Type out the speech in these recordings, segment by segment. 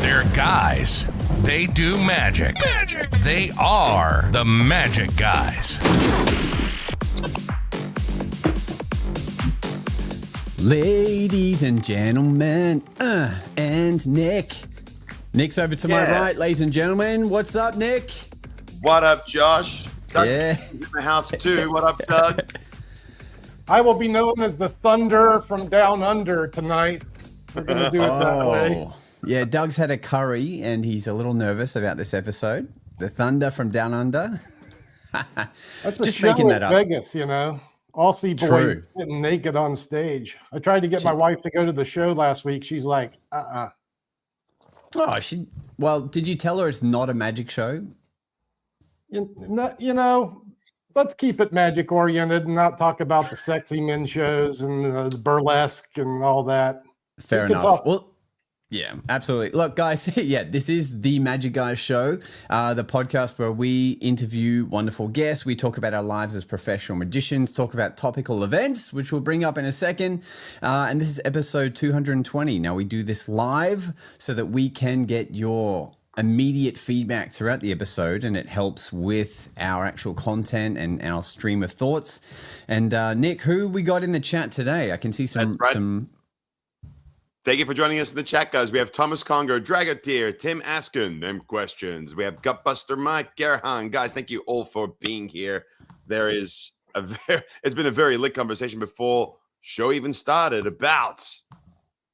They're guys. They do magic. They are the Magic Guys. Ladies and gentlemen, and Nick. Nick's over to my right, ladies and gentlemen. What's up, Nick? What up, Josh? Doug Yeah. in the house too. What up, Doug? I will be known as the Thunder from Down Under tonight. We're going to do it that way. Yeah, Doug's had a curry and he's a little nervous about this episode. The Thunder from Down Under. That's a Just show making in that up. Vegas, you know. Aussie True. boys sitting naked on stage. I tried to get my wife to go to the show last week. She's like, Oh, well, did you tell her it's not a magic show? You know, let's keep it magic oriented and not talk about the sexy men shows and the burlesque and all that. Fair enough. Well, yeah, absolutely. Look, guys, this is the Magic Guys Show, the podcast where we interview wonderful guests. We talk about our lives as professional magicians, talk about topical events, which we'll bring up in a second. And this is episode 220. Now, we do this live so that we can get your immediate feedback throughout the episode, and it helps with our actual content and our stream of thoughts. And Nick, who we got in the chat today? I can see some. Thank you for joining us in the chat, guys. We have Thomas Congo, Dragateer, Tim asking them questions. We have Gutbuster Mike, Gerhan. Guys, thank you all for being here. It's been a very lit conversation before show even started about.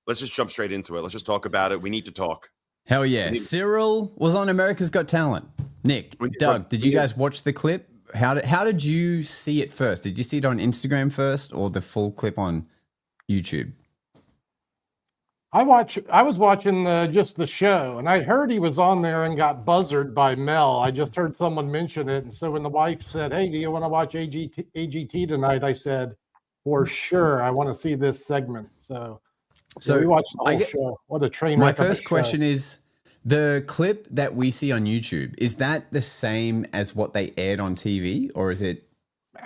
Let's just jump straight into it. Let's just talk about it. We need to talk. Hell yeah. Cyril was on America's Got Talent. Nick, Doug, did you guys watch the clip? How did you see it first? Did you see it on Instagram first or the full clip on YouTube? I was watching just the show, and I heard he was on there and got buzzed by Mel. I just heard someone mention it, and so when the wife said, "Hey, do you want to watch AGT tonight?" I said, "For sure, I want to see this segment." So we watched the whole show. What a train wreck! My first question is: the clip that we see on YouTube, is that the same as what they aired on TV, or is it?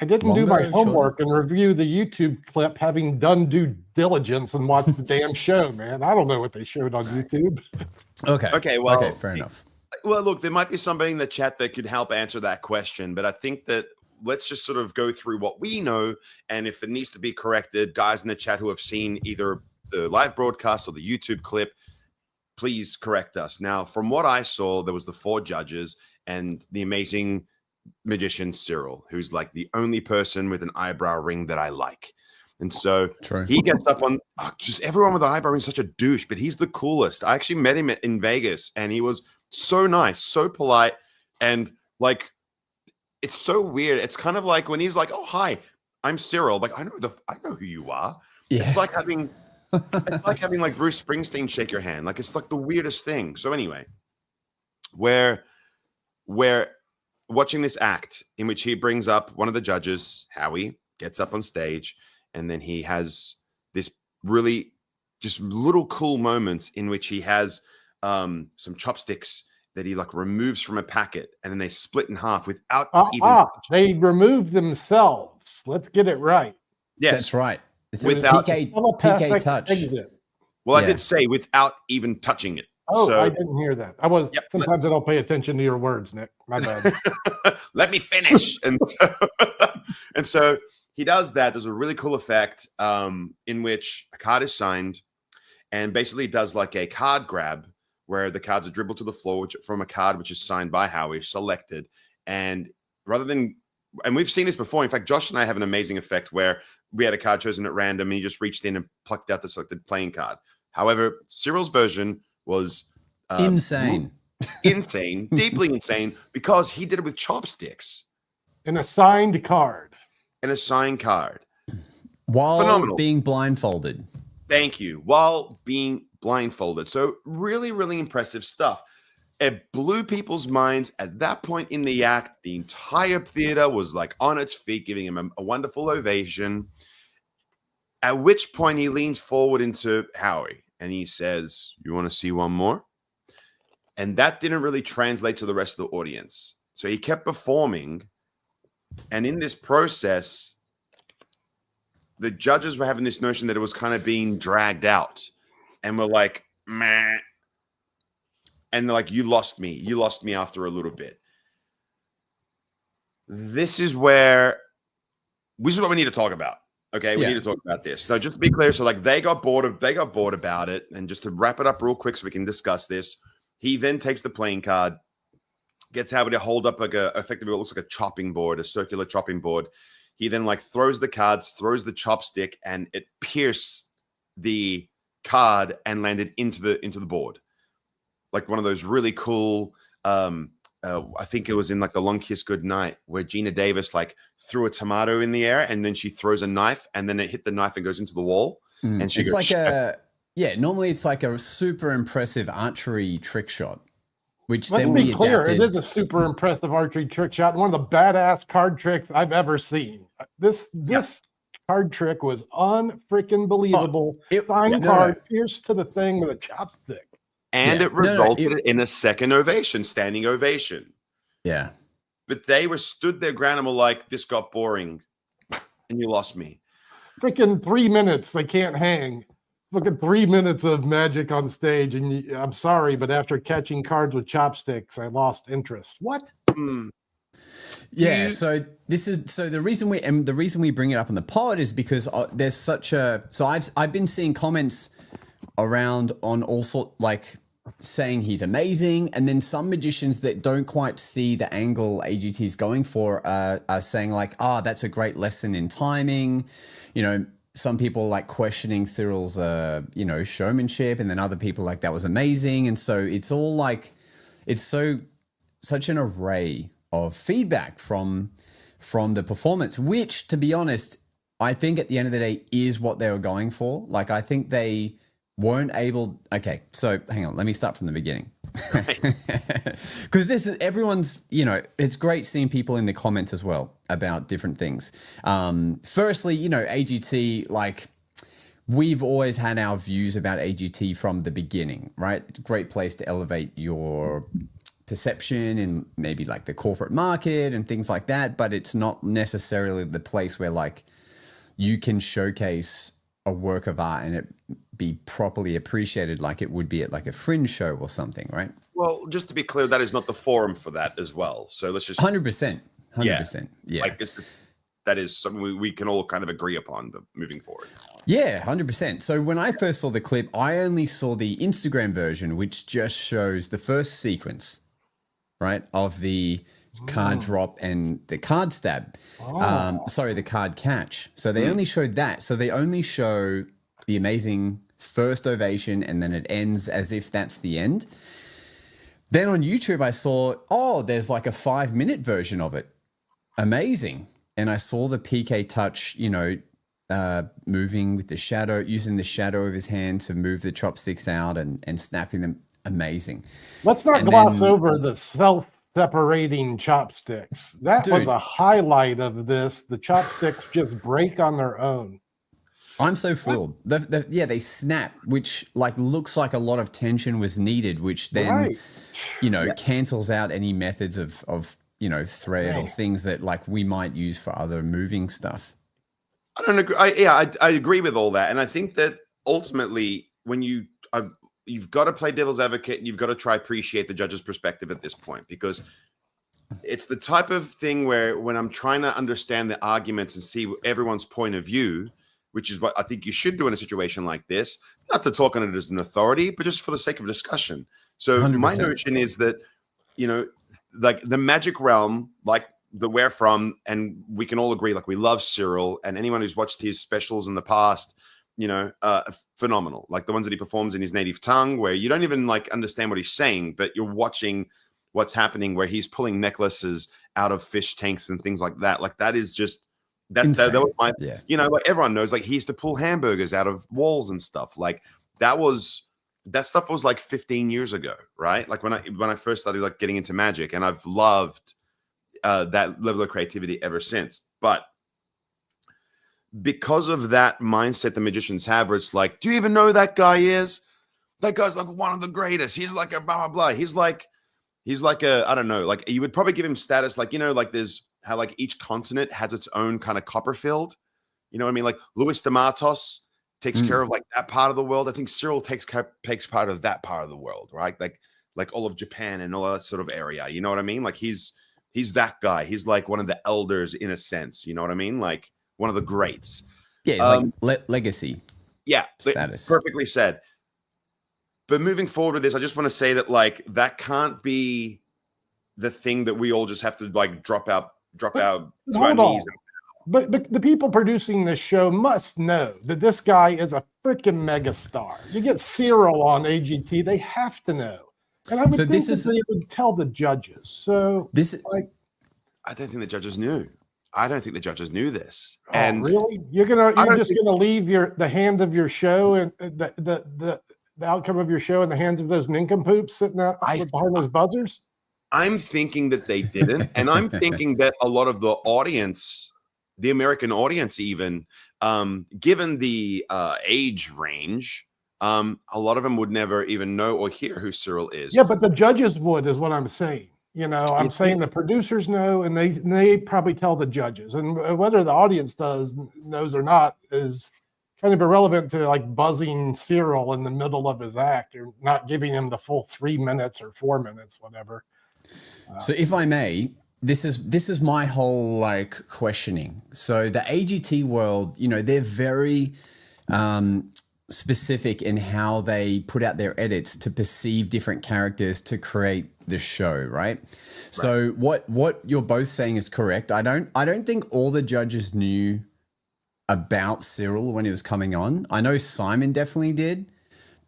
I didn't do my homework and review the YouTube clip, having done due diligence and watched the damn show, man. I don't know what they showed on YouTube. Okay, fair enough. Well, look, there might be somebody in the chat that could help answer that question, but I think that let's just sort of go through what we know, and if it needs to be corrected, guys in the chat who have seen either the live broadcast or the YouTube clip, please correct us. Now, from what I saw, there was the 4 judges and the amazing magician Cyril, who's like the only person with an eyebrow ring that I like. And so he gets up on just everyone with an eyebrow ring is such a douche, but he's the coolest. I actually met him in Vegas and he was so nice, so polite, and like it's so weird. It's kind of like when he's like, "Oh, hi, I'm Cyril." Like, I know who you are. Yeah. It's like having like Bruce Springsteen shake your hand. Like, it's like the weirdest thing. So anyway, we're watching this act in which he brings up one of the judges, Howie, gets up on stage, and then he has this really just little cool moments in which he has some chopsticks that he like removes from a packet, and then they split in half without even. They remove themselves. Let's get it right. Yes, that's right. It's without PK touch. Exit. Well, I did say without even touching it. Oh, so, I didn't hear that. Sometimes I don't pay attention to your words, Nick. My bad. Let me finish. And so he does that. There's a really cool effect in which a card is signed, and basically does like a card grab where the cards are dribbled to the floor from a card which is signed by Howie, selected. And we've seen this before. In fact, Josh and I have an amazing effect where we had a card chosen at random, and he just reached in and plucked out the selected playing card. However, Cyril's version was insane, deeply insane, because he did it with chopsticks. An assigned card. While being blindfolded. Thank you. While being blindfolded. So really, really impressive stuff. It blew people's minds at that point in the act. The entire theater was like on its feet, giving him a wonderful ovation. At which point he leans forward into Howie and he says, "You want to see one more?" And that didn't really translate to the rest of the audience. So he kept performing. And in this process, the judges were having this notion that it was kind of being dragged out. And we're like, meh. and like, you lost me after a little bit. This is what we need to talk about. Okay, we need to talk about this. So just to be clear, so like they got bored about it, and just to wrap it up real quick so we can discuss this, he then takes the playing card, gets Howard to hold up like effectively what looks like a chopping board, a circular chopping board. He then like throws the cards, throws the chopstick, and it pierced the card and landed into the board. Like one of those really cool, I think it was in like The Long Kiss Goodnight, where Gina Davis like threw a tomato in the air and then she throws a knife and then it hit the knife and goes into the wall. And she it's goes, like normally it's like a super impressive archery trick shot. Which Let's then be we clear, adapted. it is a super impressive archery trick shot. One of the badass card tricks I've ever seen. This card trick was unfreaking believable. Card pierced to the thing with a chopstick. And it resulted in a second ovation, standing ovation. Yeah. But they were stood their ground and were like, this got boring and you lost me. Freaking 3 minutes, they can't hang. Look at 3 minutes of magic on stage, and I'm sorry, but after catching cards with chopsticks, I lost interest. What? Yeah, so the reason we bring it up on the pod is because there's such a I've been seeing comments around on all sort like saying he's amazing, and then some magicians that don't quite see the angle AGT's going for are saying like, that's a great lesson in timing. You know, some people like questioning Cyril's showmanship, and then other people like that was amazing. And so it's all like it's such an array of feedback from the performance, which, to be honest, I think at the end of the day is what they were going for. Like, I think they weren't able. Okay, so hang on, let me start from the beginning. Because this is everyone's, it's great seeing people in the comments as well about different things. Firstly, AGT, like, we've always had our views about AGT from the beginning, right? It's a great place to elevate your perception in maybe like the corporate market and things like that, but it's not necessarily the place where like you can showcase a work of art and it be properly appreciated like it would be at like a fringe show or something, right? Well, just to be clear, that is not the forum for that as well. So let's just 100%. Yeah. Like that is something we can all kind of agree upon moving forward. Yeah, 100%. So when I first saw the clip, I only saw the Instagram version, which just shows the first sequence, right, of the card drop and the card stab. The card catch. So they only showed that. So they only show the amazing first ovation, and then it ends as if that's the end. Then on YouTube, I saw, there's like a 5-minute version of it. Amazing. And I saw the PK touch, moving with the shadow, using the shadow of his hand to move the chopsticks out and snapping them. Amazing. Let's not gloss over the self-separating chopsticks. That was a highlight of this. The chopsticks just break on their own. I'm so thrilled. They snap, which like looks like a lot of tension was needed, which then, cancels out any methods of thread or things that like we might use for other moving stuff. I don't agree. I agree with all that. And I think that ultimately when you've got to play devil's advocate and you've got to try appreciate the judge's perspective at this point, because it's the type of thing where when I'm trying to understand the arguments and see everyone's point of view, which is what I think you should do in a situation like this, not to talk on it as an authority, but just for the sake of discussion. So 100%. My notion is that, like the magic realm, like the where from, and we can all agree, like we love Cyril, and anyone who's watched his specials in the past, phenomenal. Like the ones that he performs in his native tongue, where you don't even like understand what he's saying, but you're watching what's happening, where he's pulling necklaces out of fish tanks and things like that. Like that is just, that was my, like everyone knows, like he used to pull hamburgers out of walls and stuff. Like that stuff was like 15 years ago, right? Like when I first started like getting into magic, and I've loved that level of creativity ever since. But because of that mindset the magicians have, where it's like, do you even know who that guy is? That guy's like one of the greatest. He's like a blah, blah, blah. He's like a, I don't know, like you would probably give him status, like, like there's how like each continent has its own kind of Copperfield. You know what I mean? Like Luis de Matos takes care of like that part of the world. I think Cyril takes part of that part of the world, right? Like like all of Japan and all that sort of area. You know what I mean? Like he's that guy. He's like one of the elders in a sense. You know what I mean? Like one of the greats. Yeah, he's like legacy. Yeah, status. Perfectly said. But moving forward with this, I just want to say that like that can't be the thing that we all just have to like drop out to our knees. But the people producing this show must know that this guy is a freaking megastar. You get Cyril on AGT, they have to know. And I would think that they would tell the judges. So this like, I don't think the judges knew. I don't think the judges knew this. Oh, and really, you're just gonna leave the hand of your show and the outcome of your show in the hands of those nincompoops sitting out behind those buzzers? I'm thinking that they didn't, and I'm thinking that a lot of the audience, the American audience, even given the age range, a lot of them would never even know or hear who Cyril is. Yeah, but the judges would, is what I'm saying. You know, I'm saying the producers know, and they probably tell the judges, and whether the audience knows or not is kind of irrelevant to like buzzing Cyril in the middle of his act or not giving him the full 3 minutes or 4 minutes, whatever. So if I may, this is my whole like questioning. So the AGT world, you know, they're very specific in how they put out their edits to perceive different characters to create the show, right? So what you're both saying is correct. I don't think all the judges knew about Cyril when he was coming on. I know Simon definitely did,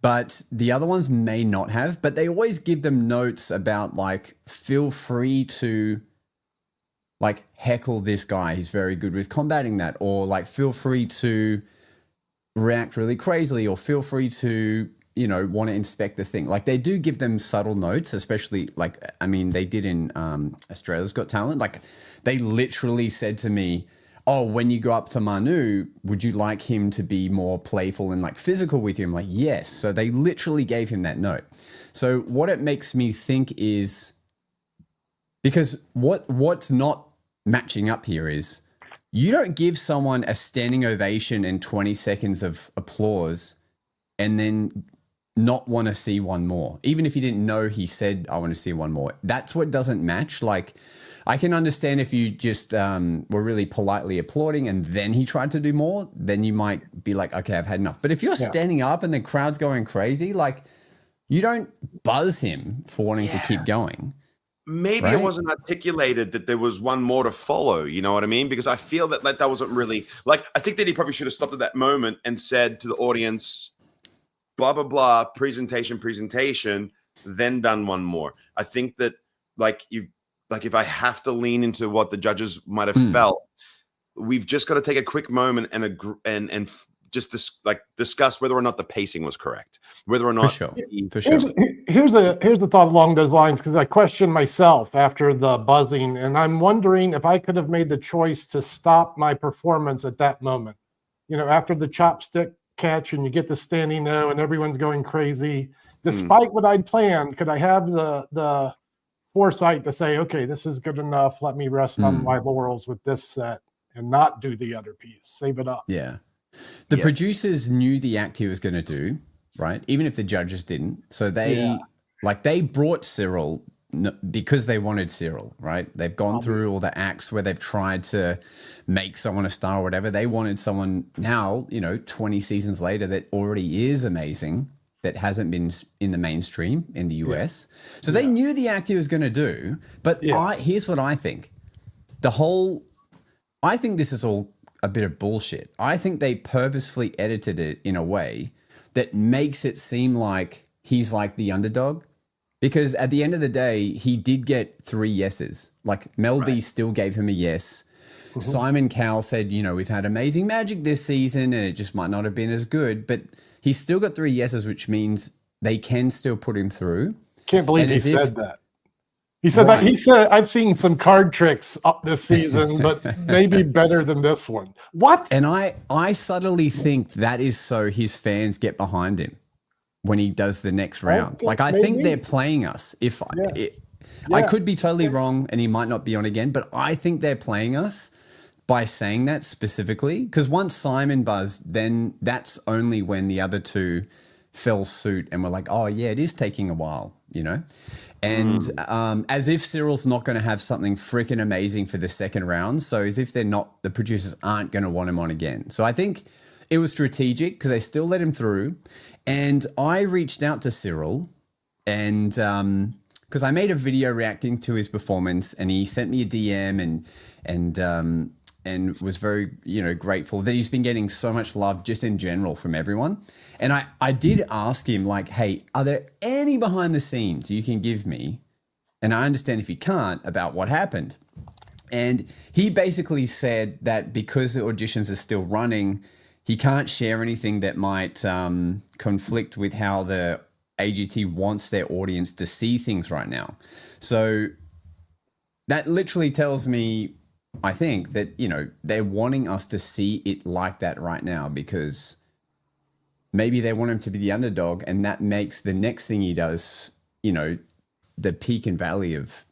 but the other ones may not have, but they always give them notes about like, feel free to like heckle this guy. He's very good with combating that, or like, feel free to react really crazily, or feel free to, you know, want to inspect the thing. Like they do give them subtle notes, especially like, I mean, they did in Australia's Got Talent. Like they literally said to me, oh, when you go up to Manu, would you like him to be more playful and like physical with you? I'm like, yes. So they literally gave him that note. So what it makes me think is, because what's not matching up here is you don't give someone a standing ovation and 20 seconds of applause and then not want to see one more. Even if you didn't know he said, I want to see one more. That's what doesn't match. Like, I can understand if you just were really politely applauding and then he tried to do more, then you might be like, okay, I've had enough. But if you're standing up and the crowd's going crazy, like you don't buzz him for wanting to keep going. Maybe it wasn't articulated that there was one more to follow. You know what I mean? Because I feel that like that wasn't really like, I think that he probably should have stopped at that moment and said to the audience, blah, blah, blah, presentation, then done one more. I think that like if I have to lean into what the judges might have felt, we've just got to take a quick moment and just discuss whether or not the pacing was correct, whether or not. For sure. Here's the thought along those lines, because I question myself after the buzzing, and I'm wondering if I could have made the choice to stop my performance at that moment. You know, after the chopstick catch and you get the standing O and everyone's going crazy, despite what I'd planned, could I have the foresight to say, okay, this is good enough. Let me rest on my laurels with this set and not do the other piece. Save it up. Yeah. The producers knew the act he was going to do, right? Even if the judges didn't. So they brought Cyril because they wanted Cyril, right? They've gone through all the acts where they've tried to make someone a star or whatever. They wanted someone now, you know, 20 seasons later that already is amazing, that hasn't been in the mainstream in the US. So they knew the act he was going to do. But here's what I think. I think this is all a bit of bullshit. I think they purposefully edited it in a way that makes it seem like he's like the underdog. Because at the end of the day, he did get 3 yeses. Like Mel B still gave him a yes. Simon Cowell said, you know, we've had amazing magic this season and it just might not have been as good. But he's still got 3 yeses, which means they can still put him through. Can't believe he said that. He said that. He said, I've seen some card tricks up this season, but maybe better than this one. What? And I subtly think that is so his fans get behind him when he does the next round. Like, I think they're playing us. I could be totally wrong and he might not be on again, but I think they're playing us by saying that specifically. Because once Simon buzzed, then that's only when the other two fell suit and were like, oh yeah, it is taking a while. you know? And as if Cyril's not going to have something freaking amazing for the second round. So as if the producers aren't going to want him on again. So I think it was strategic because they still let him through. And I reached out to Cyril and because I made a video reacting to his performance, and he sent me a DM and was very, grateful that he's been getting so much love just in general from everyone. And I did ask him, like, hey, are there any behind the scenes you can give me? And I understand if you can't, about what happened. And he basically said that because the auditions are still running, he can't share anything that might conflict with how the AGT wants their audience to see things right now. So that literally tells me, I think, that, they're wanting us to see it like that right now because maybe they want him to be the underdog, and that makes the next thing he does, the peak and valley of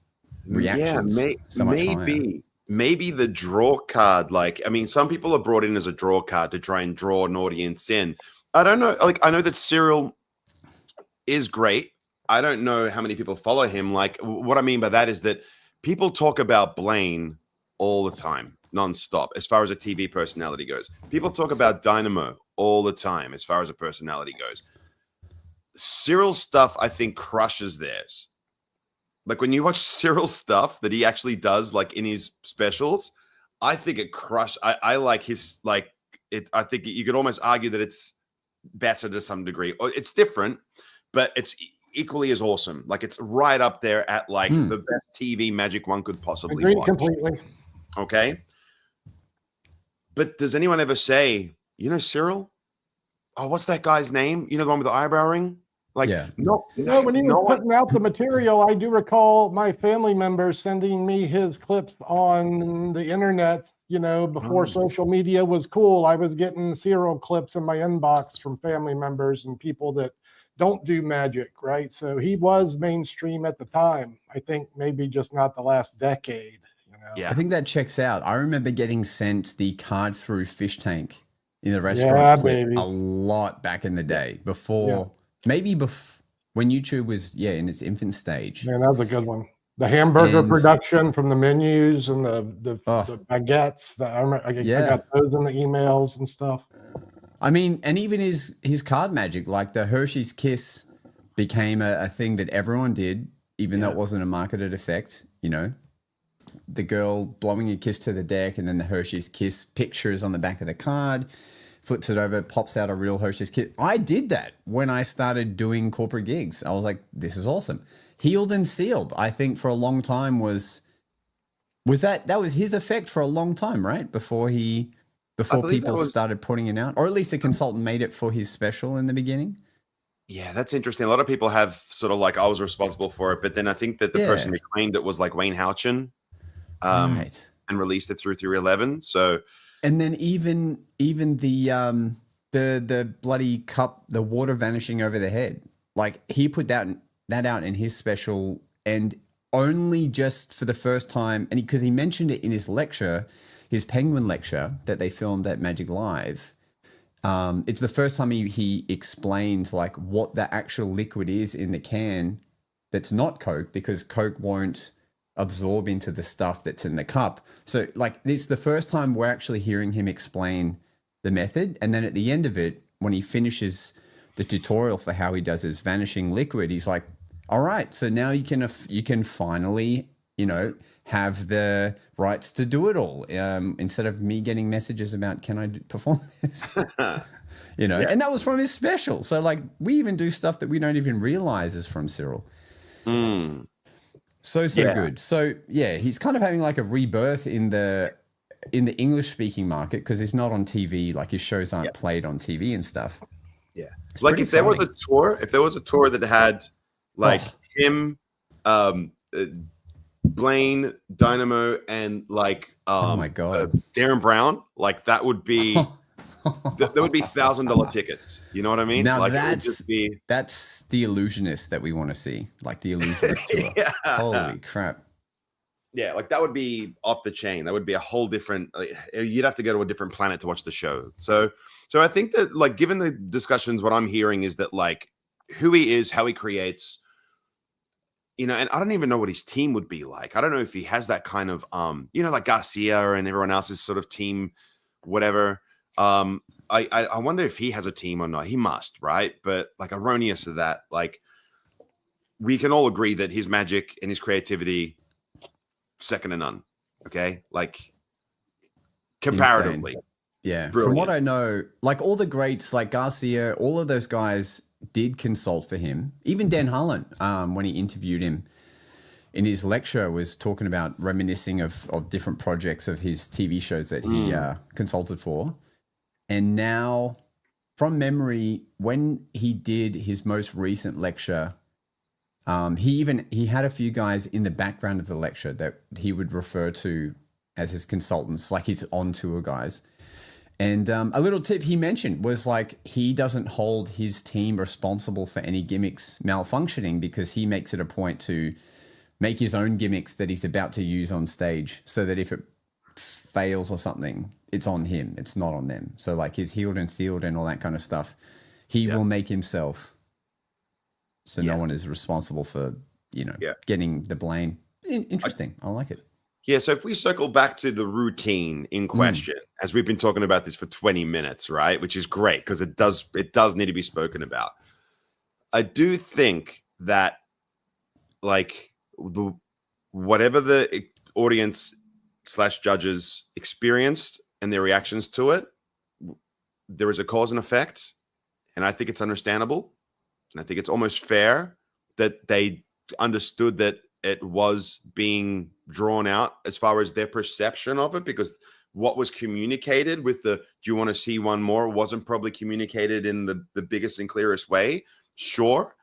reactions so much higher. Maybe the draw card, some people are brought in as a draw card to try and draw an audience in. I don't know. I know that Cyril is great. I don't know how many people follow him. What I mean by that is that people talk about Blaine all the time, nonstop, as far as a TV personality goes. People talk about Dynamo all the time, as far as a personality goes. Cyril's stuff, I think, crushes theirs. Like when you watch Cyril's stuff that he actually does, like in his specials, I think it crushed. I like his, I think you could almost argue that it's better to some degree. It's different, but it's equally as awesome. Like it's right up there at the best TV magic one could possibly Agreed watch. Completely. Okay. But does anyone ever say, Cyril? Oh, what's that guy's name? The one with the eyebrow ring? When he was putting out the material, I do recall my family members sending me his clips on the internet, before social media was cool. I was getting Cyril clips in my inbox from family members and people that don't do magic, right? So he was mainstream at the time. I think maybe just not the last decade. Yeah, I think that checks out. I remember getting sent the card through fish tank in the restaurant clip a lot back in the day before, when YouTube was in its infant stage. Man, that was a good one. The hamburger production from the menus and the baguettes. I got those in the emails and stuff. I mean, and even his card magic, like the Hershey's Kiss became a thing that everyone did, even though it wasn't a marketed effect, The girl blowing a kiss to the deck, and then the Hershey's Kiss pictures on the back of the card, flips it over, pops out a real Hershey's Kiss. I did that when I started doing corporate gigs. I was like, this is awesome. Healed and Sealed, I think for a long time was that was his effect for a long time, right? Before people started putting it out, or at least a consultant made it for his special in the beginning. Yeah, that's interesting. A lot of people have sort of I was responsible for it, but then I think that the person who claimed it was Wayne Houchin. And released it through 311. So, and then even the bloody cup, the water vanishing over the head, he put that out in his special, and only just for the first time, and because he mentioned it in his lecture, his Penguin lecture that they filmed at Magic Live. It's the first time he explained what the actual liquid is in the can that's not Coke, because Coke won't absorb into the stuff that's in the cup. So it's the first time we're actually hearing him explain the method. And then at the end of it, when he finishes the tutorial for how he does his vanishing liquid, he's like, all right, so now you can finally, have the rights to do it all. Instead of me getting messages about, can I perform this? And that was from his special. So we even do stuff that we don't even realize is from Cyril. So good. So he's kind of having a rebirth in the English speaking market because he's not on TV. His shows aren't played on TV and stuff. Yeah, if there was a tour that had him, Blaine, Dynamo, and oh my god, Darren Brown, that would be. There would be $1,000 tickets. You know what I mean? Now that's the illusionist that we want to see, the illusionist tour. Holy crap! Yeah, that would be off the chain. That would be a whole different. You'd have to go to a different planet to watch the show. So I think that given the discussions, what I'm hearing is that who he is, how he creates, you know, and I don't even know what his team would be like. I don't know if he has that kind of, you know, like Garcia and everyone else's sort of team, whatever. I wonder if he has a team or not. He must, right? But like erroneous to that, like we can all agree that his magic and his creativity, second to none. Okay, like comparatively. Insane. Yeah. Brilliant. From what I know, like all the greats, like Garcia, all of those guys did consult for him. Even Dan Harlan, when he interviewed him in his lecture, was talking about reminiscing of different projects of his TV shows that he consulted for. And now, from memory, when he did his most recent lecture, he had a few guys in the background of the lecture that he would refer to as his consultants, like his on tour guys. And a little tip he mentioned was like he doesn't hold his team responsible for any gimmicks malfunctioning because he makes it a point to make his own gimmicks that he's about to use on stage so that if it fails or something, it's on him. It's not on them. So like his healed and sealed and all that kind of stuff, he will make himself. So no one is responsible for, getting the blame. Interesting. I like it. Yeah, so if we circle back to the routine in question, as we've been talking about this for 20 minutes, right? Which is great because it does need to be spoken about. I do think that like whatever the audience / judges experienced and their reactions to it, there is a cause and effect. And I think it's understandable. And I think it's almost fair that they understood that it was being drawn out as far as their perception of it, because what was communicated with the, do you want to see one more, wasn't probably communicated in the biggest and clearest way. Sure.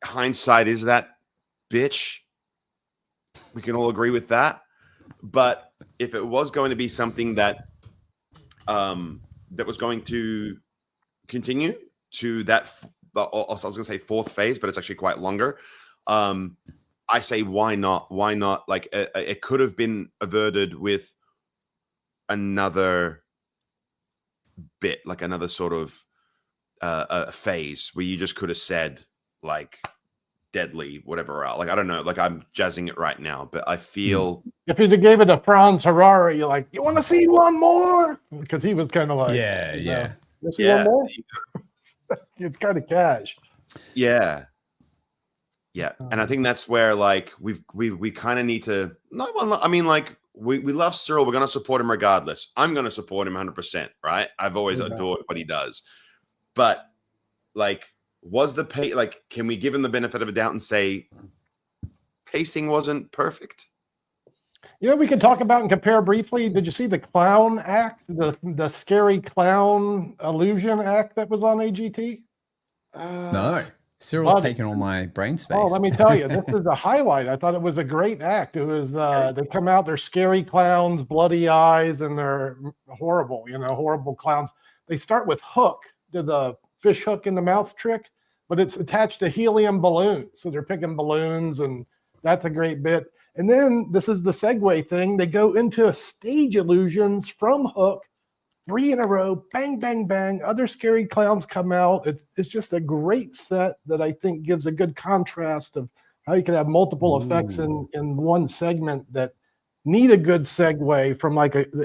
Hindsight is that bitch. We can all agree with that. But if it was going to be something that that was going to continue to that, I was going to say fourth phase, but it's actually quite longer. I say, why not? Why not? Like it could have been averted with another bit, like another sort of a phase where you just could have said like deadly, whatever else. Like, I don't know, like I'm jazzing it right now, but I feel if you gave it a Franz Harari, you're like, you want to see one more? Because he was kind of like, you see one more? It's kind of cash. Yeah. And I think that's where like we kind of need to we love Cyril, we're going to support him regardless. I'm going to support him 100%, right? I've always adored what he does. But like, was the can we give him the benefit of a doubt and say pacing wasn't perfect? We can talk about and compare briefly. Did you see the clown act, the scary clown illusion act that was on AGT? No. Cyril's taking all my brain space. Oh, let me tell you, this is a highlight. I thought it was a great act. It was they come out, they're scary clowns, bloody eyes, and they're horrible, horrible clowns. They start with Hook, the fish hook in the mouth trick, but it's attached to helium balloons. So they're picking balloons, and that's a great bit. And then this is the segue thing. They go into stage illusions from Hook, 3 in a row, bang, bang, bang. Other scary clowns come out. It's just a great set that I think gives a good contrast of how you can have multiple effects in one segment that need a good segue from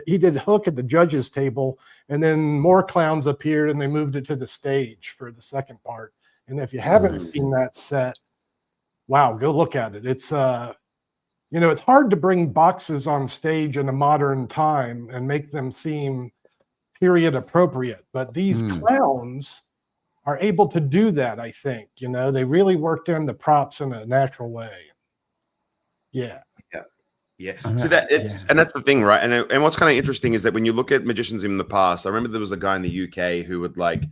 he did Hook at the judges table, and then more clowns appeared and they moved it to the stage for the second part. And if you haven't seen that set, wow, go look at it. It's it's hard to bring boxes on stage in a modern time and make them seem period appropriate, but these clowns are able to do that. I think they really worked in the props in a natural way. Yeah. So and that's the thing, right? And what's kind of interesting is that when you look at magicians in the past, I remember there was a guy in the UK who would like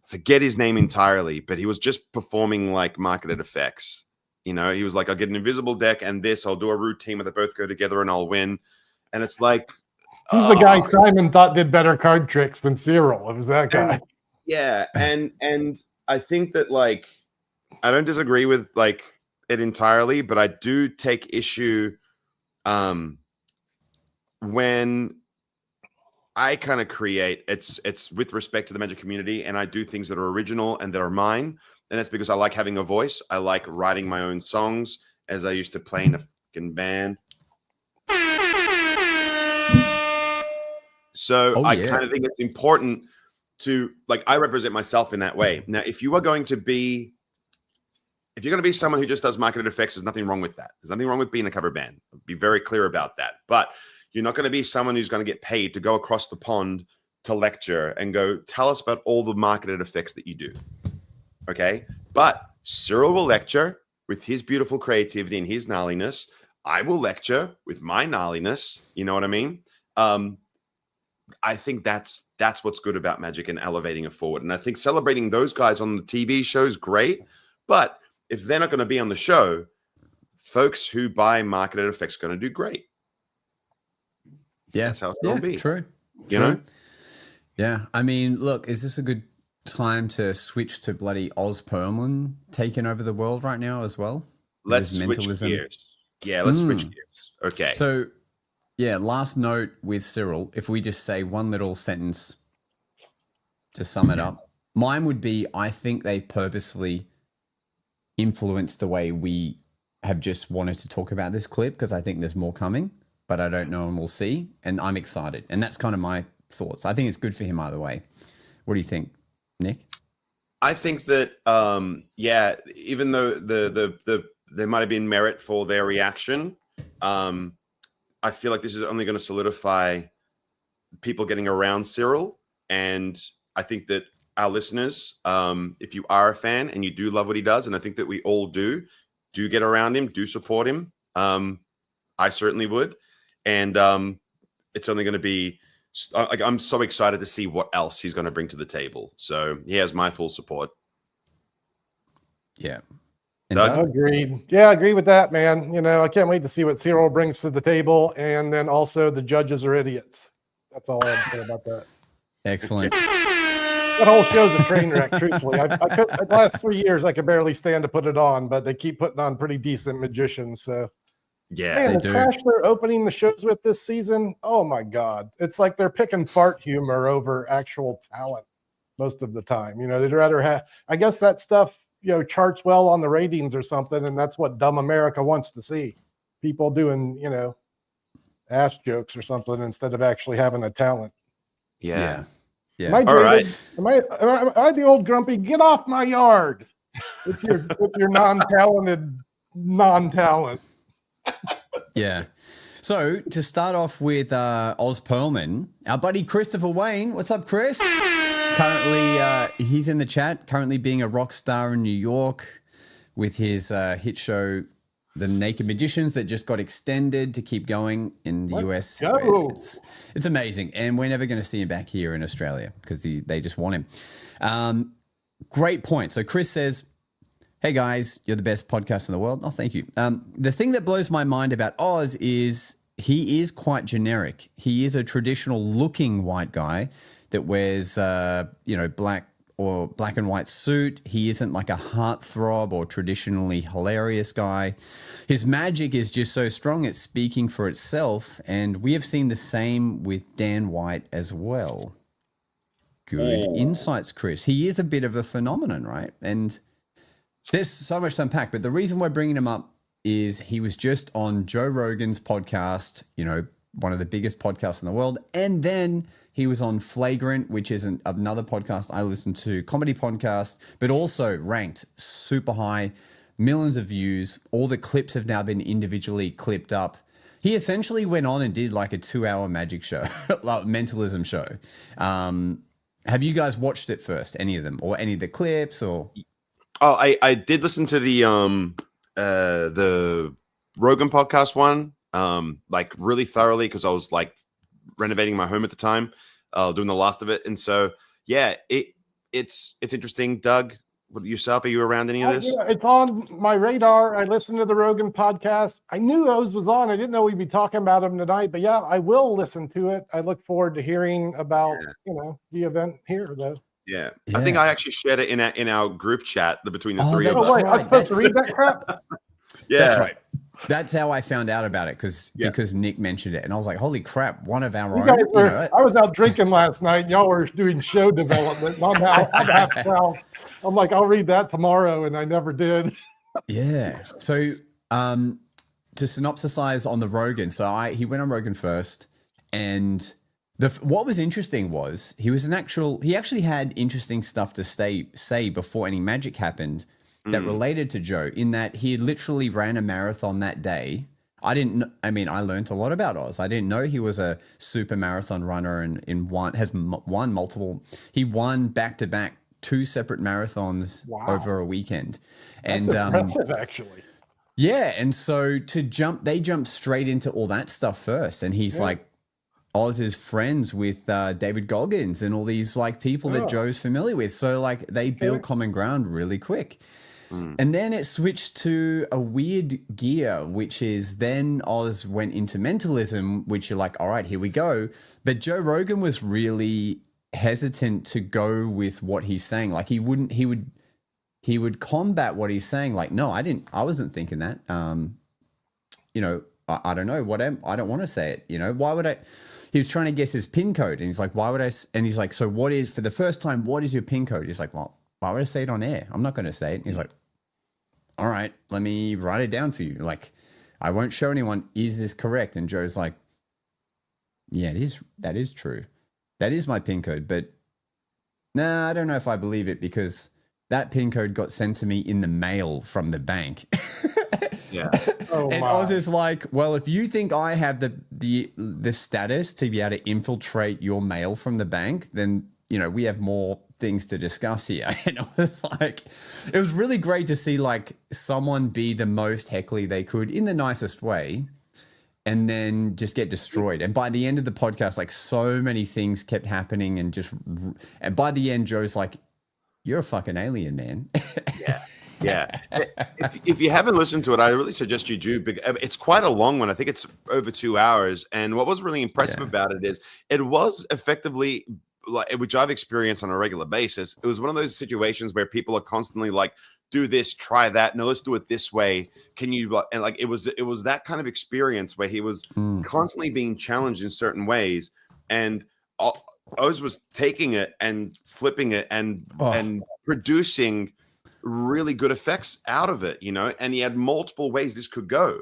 forget his name entirely, but he was just performing like marketed effects. He was like, I'll get an invisible deck and this, I'll do a routine where they both go together and I'll win. And it's like, he's the guy Simon thought did better card tricks than Cyril. It was that guy. And I think that like I don't disagree with like it entirely, but I do take issue when I kind of create it's with respect to the magic community, and I do things that are original and that are mine. and that's because I like having a voice. I like writing my own songs, as I used to play in a fucking band. So I kind of think it's important to, like, I represent myself in that way. Now, if you're going to be someone who just does marketed effects, there's nothing wrong with that. There's nothing wrong with being a cover band. I'll be very clear about that. But you're not going to be someone who's going to get paid to go across the pond to lecture and go, tell us about all the marketed effects that you do. Okay? But Cyril will lecture with his beautiful creativity and his gnarliness. I will lecture with my gnarliness. You know what I mean? I think that's what's good about magic and elevating it forward. And I think celebrating those guys on the TV show is great. But if they're not going to be on the show, folks who buy marketed effects are going to do great. Yeah. That's how it's going to be. True. You know? Yeah. I mean, look, is this a good time to switch to bloody Oz Pearlman taking over the world right now as well? Let's switch gears. Yeah, let's switch gears. Okay. So, yeah, last note with Cyril, if we just say one little sentence to sum it up, mine would be, I think they purposely influenced the way we have just wanted to talk about this clip, because I think there's more coming, but I don't know, and we'll see. And I'm excited. And that's kind of my thoughts. I think it's good for him either way. What do you think, Nick? I think that, even though there might have been merit for their reaction, I feel like this is only going to solidify people getting around Cyril. And I think that our listeners, if you are a fan and you do love what he does, and I think that we all do get around him, do support him. I certainly would. And it's only going to be, like, I'm so excited to see what else he's going to bring to the table. So he has my full support. Yeah. Agreed. Yeah, I agree with that, man. You know, I can't wait to see what Cyril brings to the table. And then also the judges are idiots. That's all I have to say about that. Excellent. That whole show's a train wreck, truthfully. The last 3 years, I could barely stand to put it on, but they keep putting on pretty decent magicians. So, yeah, man, the trash they're opening the shows with this season, oh my God. It's like they're picking fart humor over actual talent most of the time. You know, they'd rather have, I guess that stuff, you know, charts well on the ratings or something, and that's what dumb America wants to see. People doing, you know, ass jokes or something instead of actually having a talent. Yeah. Am I the old grumpy? Get off my yard with your non-talent. Yeah. So to start off with Oz Pearlman, our buddy Christopher Wayne. What's up, Chris? Currently, he's in the chat, currently being a rock star in New York with his hit show, The Naked Magicians, that just got extended to keep going in the US. Go. It's amazing. And we're never going to see him back here in Australia because they just want him. Great point. So Chris says, hey guys, you're the best podcast in the world. Oh, thank you. The thing that blows my mind about Oz is he is quite generic. He is a traditional looking white guy that wears, black and white suit. He isn't like a heartthrob or traditionally hilarious guy. His magic is just so strong, it's speaking for itself. And we have seen the same with Dan White as well. Good insights, Chris. He is a bit of a phenomenon, right? And there's so much to unpack, but the reason we're bringing him up is he was just on Joe Rogan's podcast, you know, one of the biggest podcasts in the world. And then he was on Flagrant, which is another podcast I listen to, comedy podcast, but also ranked super high, millions of views. All the clips have now been individually clipped up. He essentially went on and did like a 2-hour magic show, like mentalism show. Have you guys watched it first, any of them, or any of the clips or... Oh, I did listen to the Rogan podcast one, like really thoroughly, because I was like renovating my home at the time, doing the last of it, and so yeah, it's interesting. Doug, yourself, are you around any of this? Yeah, it's on my radar. I listened to the Rogan podcast. I knew Oz was on. I didn't know we'd be talking about him tonight, but yeah, I will listen to it. I look forward to hearing about the event here, though. Yeah. I think I actually shared it in our group chat between the three of us. Oh, wait, I'm supposed to read that crap? Yeah. That's right. That's how I found out about it because Nick mentioned it, and I was like, "Holy crap! One of our You own." guys were, I was out drinking last night. And y'all were doing show development. And I'm half house. I'm like, I'll read that tomorrow, and I never did. Yeah. So, to synopsisize on the Rogan, he went on Rogan first, and what was interesting was he actually had interesting stuff to say before any magic happened that related to Joe, in that he literally ran a marathon that day. I learned a lot about Oz. I didn't know he was a super marathon runner and won multiple. He won back-to-back 2 separate marathons over a weekend. That's impressive, actually. Yeah, and so they jumped straight into all that stuff first, and he's like, Oz is friends with David Goggins and all these like people that Joe's familiar with, so like they build common ground really quick. And then it switched to a weird gear, which is then Oz went into mentalism, which you're like, all right, here we go. But Joe Rogan was really hesitant to go with what he's saying. Like he would combat what he's saying. Like, no, I wasn't thinking that. I don't know I don't want to say it. Why would I? He was trying to guess his PIN code, and he's like, why would I? And he's like, so what is, for the first time, what is your PIN code? He's like, well, why would I say it on air? I'm not going to say it. And he's like, all right, let me write it down for you. Like, I won't show anyone. Is this correct? And Joe's like, yeah, that is true. That is my PIN code. But nah, I don't know if I believe it, because that PIN code got sent to me in the mail from the bank. Yeah. And I was just like, well, if you think I have the status to be able to infiltrate your mail from the bank, then, we have more things to discuss here. And it was really great to see like someone be the most heckly they could in the nicest way, and then just get destroyed. And by the end of the podcast, like so many things kept happening, and by the end, Joe's like, you're a fucking alien, man. Yeah. If you haven't listened to it, I really suggest you do. It's quite a long one. I think it's over 2 hours. And what was really impressive about it is it was effectively, like, which I've experienced on a regular basis. It was one of those situations where people are constantly like, do this, try that. No, let's do it this way. Can you? And like, it was that kind of experience where he was constantly being challenged in certain ways. And Oz was taking it and flipping it and producing really good effects out of it, and he had multiple ways this could go.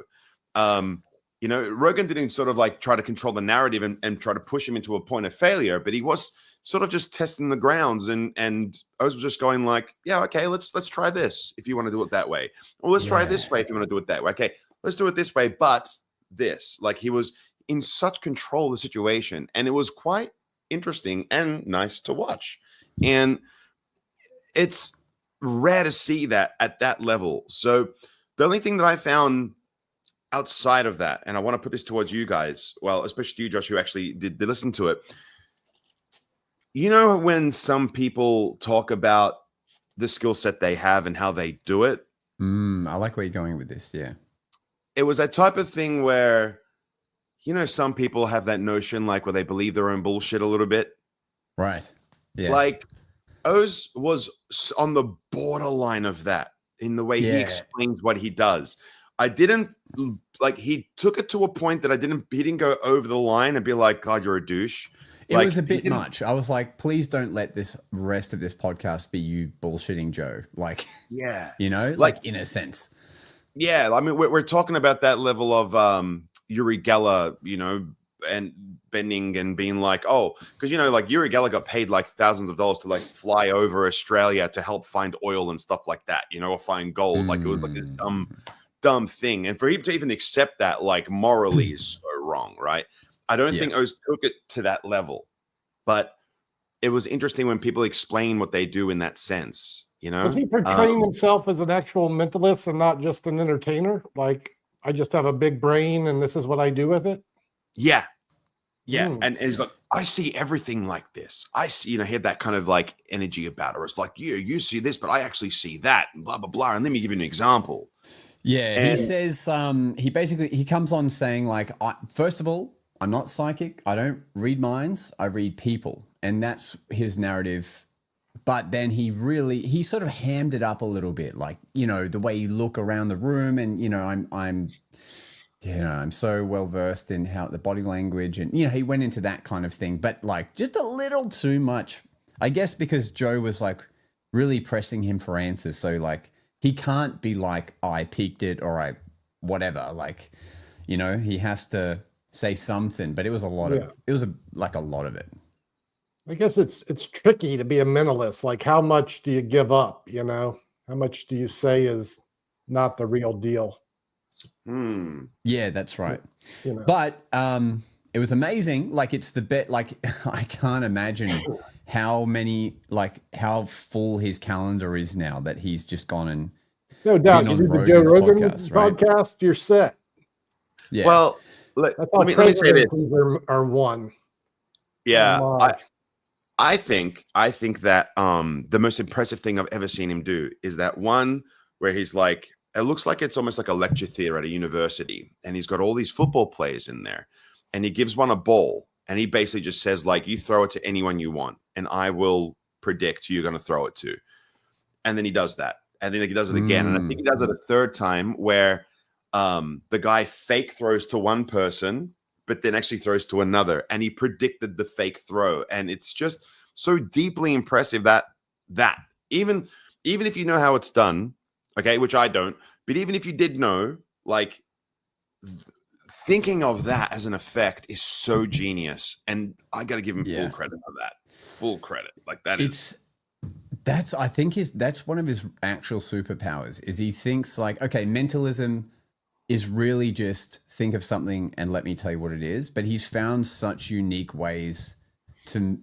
Rogan didn't sort of like try to control the narrative and try to push him into a point of failure, but he was sort of just testing the grounds, and Oz was just going like, yeah, okay, let's try this if you want to do it that way. Or let's try this way if you want to do it that way. Okay, let's do it this way, but this. Like, he was in such control of the situation, and it was quite interesting and nice to watch. And it's rare to see that at that level. So the only thing that I found outside of that, and I want to put this towards you guys, well, especially you, Josh, who actually did listen to it. When some people talk about the skill set they have and how they do it. I like where you're going with this. Yeah. It was that type of thing where, some people have that notion, like, where they believe their own bullshit a little bit. Right. Yes. Like, Oz was on the borderline of that in the way he explains what he does. I didn't like, he took it to a point that he didn't go over the line and be like, God, you're a douche. It was a bit much. I was like, please don't let this rest of this podcast be you bullshitting Joe. Like, like in a sense. Yeah. I mean, we're talking about that level of Uri Geller, and bending and being like, oh, because like Uri Geller got paid like thousands of dollars to like fly over Australia to help find oil and stuff like that, or find gold. Like, it was like this dumb thing, and for him to even accept that, like, morally is so wrong, right? I don't think Oz took it to that level, but it was interesting when people explain what they do in that sense. Was he portraying himself as an actual mentalist and not just an entertainer? Like, I just have a big brain and this is what I do with it. Yeah. And he's like, I see everything like this. I see, he had that kind of like energy about it. It's like, yeah, you see this, but I actually see that, and blah, blah, blah. And let me give you an example. Yeah. He says, he comes on saying like, first of all, I'm not psychic. I don't read minds. I read people. And that's his narrative but then he sort of hammed it up a little bit, like, you know, the way you look around the room, and, you know, I'm so well versed in how the body language, and, you know, he went into that kind of thing, but like just a little too much, I guess, because Joe was like really pressing him for answers. So like, he can't be like, oh, I peaked it, or I whatever, like, you know, he has to say something, but it was a lot of it. I guess it's tricky to be a mentalist. Like, how much do you give up? You know, how much do you say is not the real deal? Yeah, that's right. You know. But it was amazing. Like, it's the bet. Like, I can't imagine how full his calendar is now that he's just gone and no doubt. You did the Joe Rogan podcast. You're set. Yeah. Well, let me say this. Are one. Yeah. I think that the most impressive thing I've ever seen him do is that one where he's like, it looks like it's almost like a lecture theatre at a university, and he's got all these football players in there, and he gives one a ball, and he basically just says, like, you throw it to anyone you want, and I will predict who you're going to throw it to. And then he does that, and then he does it again, and I think he does it a third time where the guy fake throws to one person, but then actually throws to another, and he predicted the fake throw. And it's just so deeply impressive that even if you know how it's done, okay, which I don't, but even if you did know, like, thinking of that as an effect is so genius, and I got to give him full credit for that. Full credit, like that's one of his actual superpowers. Is he thinks like, okay, mentalism is really just think of something and let me tell you what it is. But he's found such unique ways to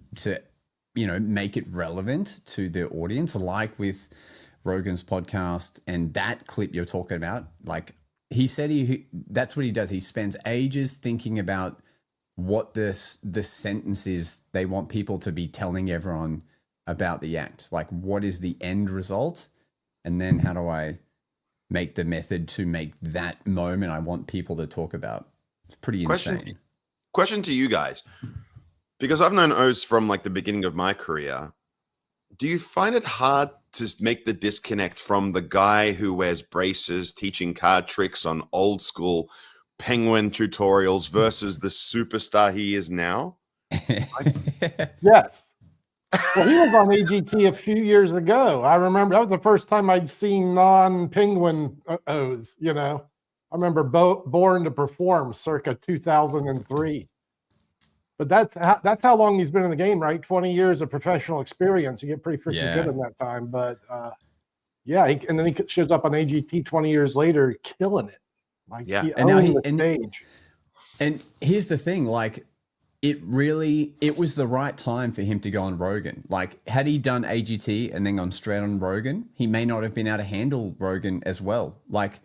you know, make it relevant to the audience, like with Rogan's podcast and that clip you're talking about. Like, he said that's what he does. He spends ages thinking about what the sentence is they want people to be telling everyone about the act. Like, what is the end result? And then how do I make the method to make that moment I want people to talk about? It's pretty insane. Question to you guys, because I've known Oz from like the beginning of my career. Do you find it hard to make the disconnect from the guy who wears braces teaching card tricks on old school penguin tutorials versus the superstar he is now? Yes. Well, he was on AGT a few years ago. I remember that was the first time I'd seen non-penguin O's, you know. I remember Born to Perform circa 2003. But that's how long he's been in the game, right? 20 years of professional experience. You get pretty freaking good in that time. But and then he shows up on AGT 20 years later, killing it. Like, he owned the stage. And here's the thing, like, it was the right time for him to go on Rogan. Like, had he done AGT and then gone straight on Rogan, he may not have been able to handle Rogan as well. Like,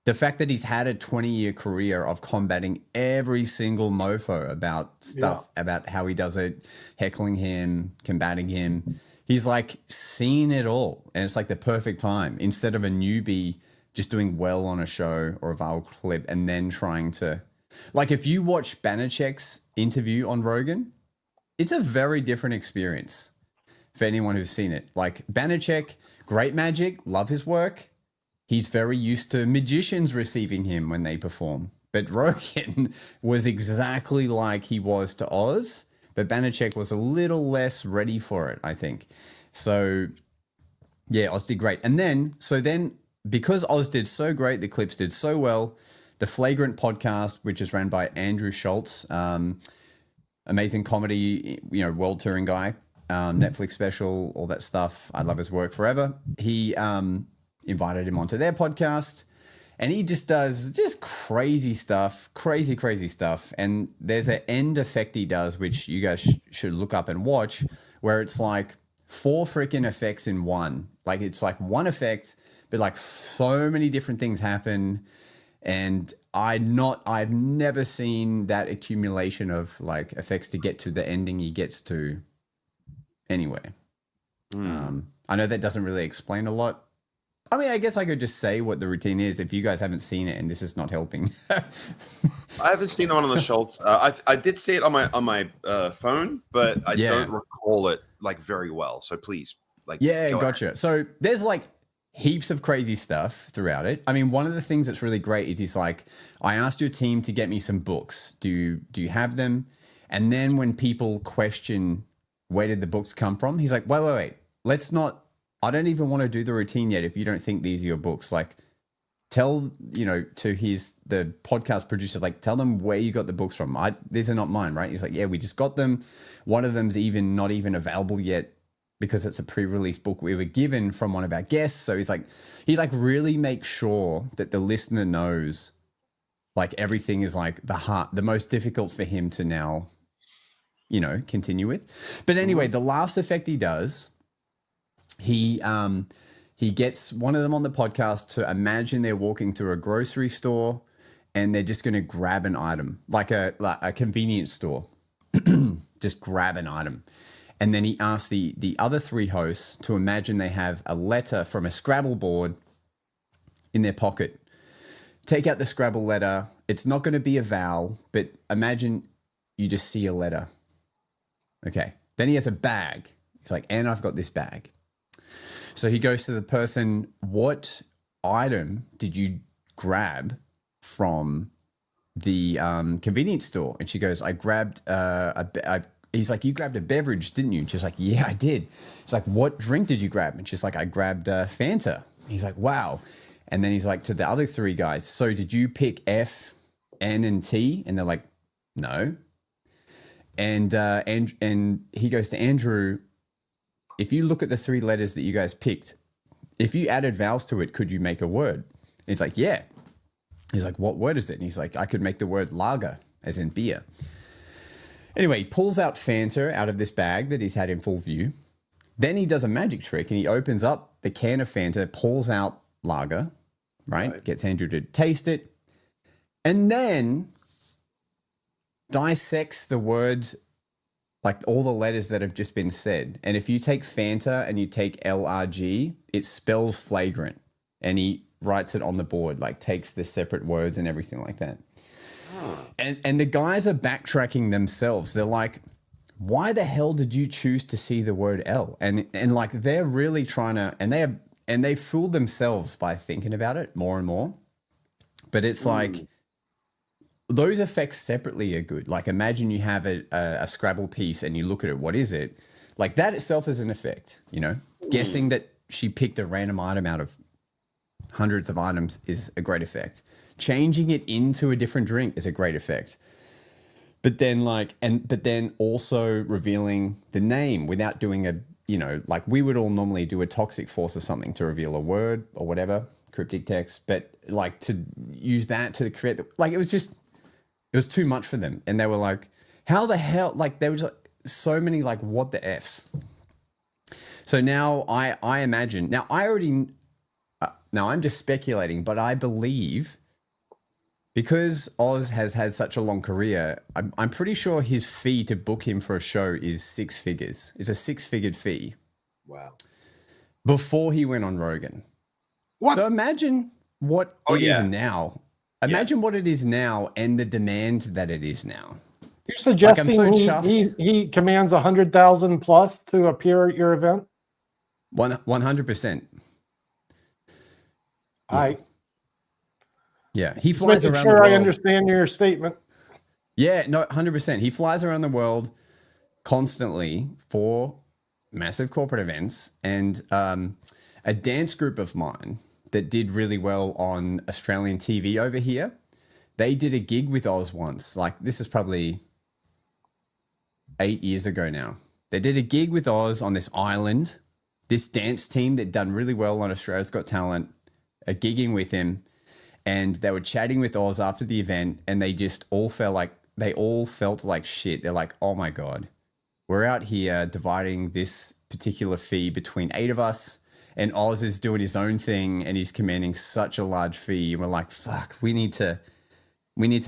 the fact that he's had a 20-year career of combating every single mofo about stuff, about how he does it, heckling him, combating him. He's like seen it all. And it's like the perfect time, instead of a newbie just doing well on a show or a viral clip and then trying to, like, if you watch Banachek's interview on Rogan, it's a very different experience for anyone who's seen it. Like, Banachek, great magic, love his work. He's very used to magicians receiving him when they perform. But Rogan was exactly like he was to Oz, but Banachek was a little less ready for it, I think. So, yeah, Oz did great. And then, because Oz did so great, the clips did so well, the Flagrant podcast, which is ran by Andrew Schultz, amazing comedy, you know, world touring guy, Netflix special, all that stuff. I love his work forever. He invited him onto their podcast, and he just does just crazy stuff. And there's an end effect he does, which you guys should look up and watch, where it's like 4 freaking effects in one. Like, it's like one effect, but like so many different things happen. And I've never seen that accumulation of like effects to get to the ending he gets to anyway. I know that doesn't really explain a lot. I mean, I guess I could just say what the routine is if you guys haven't seen it and this is not helping. I haven't seen the one on the Schultz. I did see it on my phone, but I don't recall it like very well. So please, like, Yeah, go gotcha. ahead. So there's like heaps of crazy stuff throughout it. I mean, one of the things that's really great is he's like, I asked your team to get me some books. Do you have them? And then when people question where did the books come from, he's like, wait. Let's not. I don't even want to do the routine yet if you don't think these are your books. Like, tell to the podcast producer, like, tell them where you got the books from. These are not mine, right? He's like, yeah, we just got them. One of them's not even available yet because it's a pre-release book we were given from one of our guests. So he's like, he like really makes sure that the listener knows, like, everything is like the most difficult for him to now, continue with. But anyway, the last effect he does, he gets one of them on the podcast to imagine they're walking through a grocery store and they're just going to grab an item, like a convenience store, just grab an item. And then he asks the other three hosts to imagine they have a letter from a Scrabble board in their pocket. Take out the Scrabble letter. It's not going to be a vowel, but imagine you just see a letter. Okay. Then he has a bag. He's like, and I've got this bag. So he goes to the person, what item did you grab from the convenience store? And she goes, I grabbed he's like, you grabbed a beverage, didn't you? And she's like, yeah, I did. He's like, what drink did you grab? And she's like, I grabbed Fanta. He's like, wow. And then he's like to the other three guys, so did you pick F, N, and T? And they're like, no. And he goes to Andrew, if you look at the three letters that you guys picked, if you added vowels to it, could you make a word? And he's like, yeah. He's like, what word is it? And he's like, I could make the word lager, as in beer. Anyway, he pulls out Fanta out of this bag that he's had in full view. Then he does a magic trick and he opens up the can of Fanta, pulls out lager, right? Gets Andrew to taste it. And then dissects the words, like all the letters that have just been said. And if you take Fanta and you take LRG, it spells flagrant. And he writes it on the board, like takes the separate words and everything like that. And the guys are backtracking themselves. They're like, why the hell did you choose to see the word L? And like, they're really trying to, and they fooled themselves by thinking about it more and more. But it's like, those effects separately are good. Like, imagine you have a Scrabble piece and you look at it, what is it? Like, that itself is an effect, Guessing that she picked a random item out of hundreds of items is a great effect. Changing it into a different drink is a great effect. But then also revealing the name without doing like we would all normally do a toxic force or something to reveal a word or whatever, cryptic text, but like to use that to create it was too much for them. And they were like, how the hell, like there was so many like, what the F's. So now I imagine, now I'm just speculating, but I believe because Oz has had such a long career, I'm pretty sure his fee to book him for a show is 6 figures. It's a 6-figured fee. Wow. Before he went on Rogan. What? So imagine what it is now. Imagine what it is now and the demand that it is now. You're suggesting I'm so chuffed. he commands 100,000 plus to appear at your event? 100%. Yeah, he flies around the world. I understand your statement. Yeah, no, 100%. He flies around the world constantly for massive corporate events. And a dance group of mine that did really well on Australian TV over here, they did a gig with Oz once. Like, this is probably 8 years ago now. They did a gig with Oz on this island. This dance team that done really well on Australia's Got Talent are gigging with him. And they were chatting with Oz after the event, and they just all felt like shit. They're like, oh my God, we're out here dividing this particular fee between 8 of us, and Oz is doing his own thing and he's commanding such a large fee. And we're like, fuck, we need to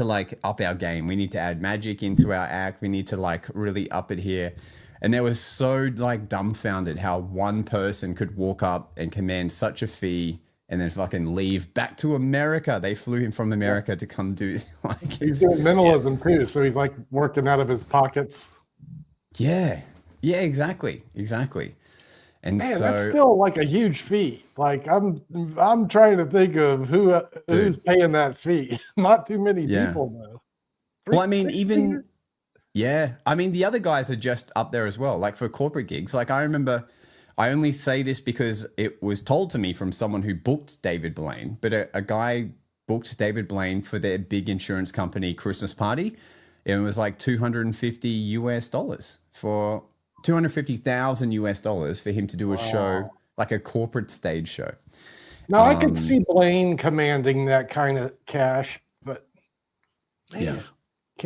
like up our game. We need to add magic into our act. We need to like really up it here. And they were so like dumbfounded how one person could walk up and command such a fee and then fucking leave back to America. They flew him from America to come do like he's doing minimalism too, so he's like working out of his pockets. Yeah. Yeah, exactly. And Man, so, that's still like a huge fee. Like I'm trying to think of who's paying that fee. Not too many people though. well, I mean, 360? I mean, the other guys are just up there as well. Like for corporate gigs, like I remember, I only say this because it was told to me from someone who booked David Blaine, but a guy booked David Blaine for their big insurance company Christmas party. And it was like $250 for $250,000 for him to do a show, like a corporate stage show. Now I could see Blaine commanding that kind of cash, but man,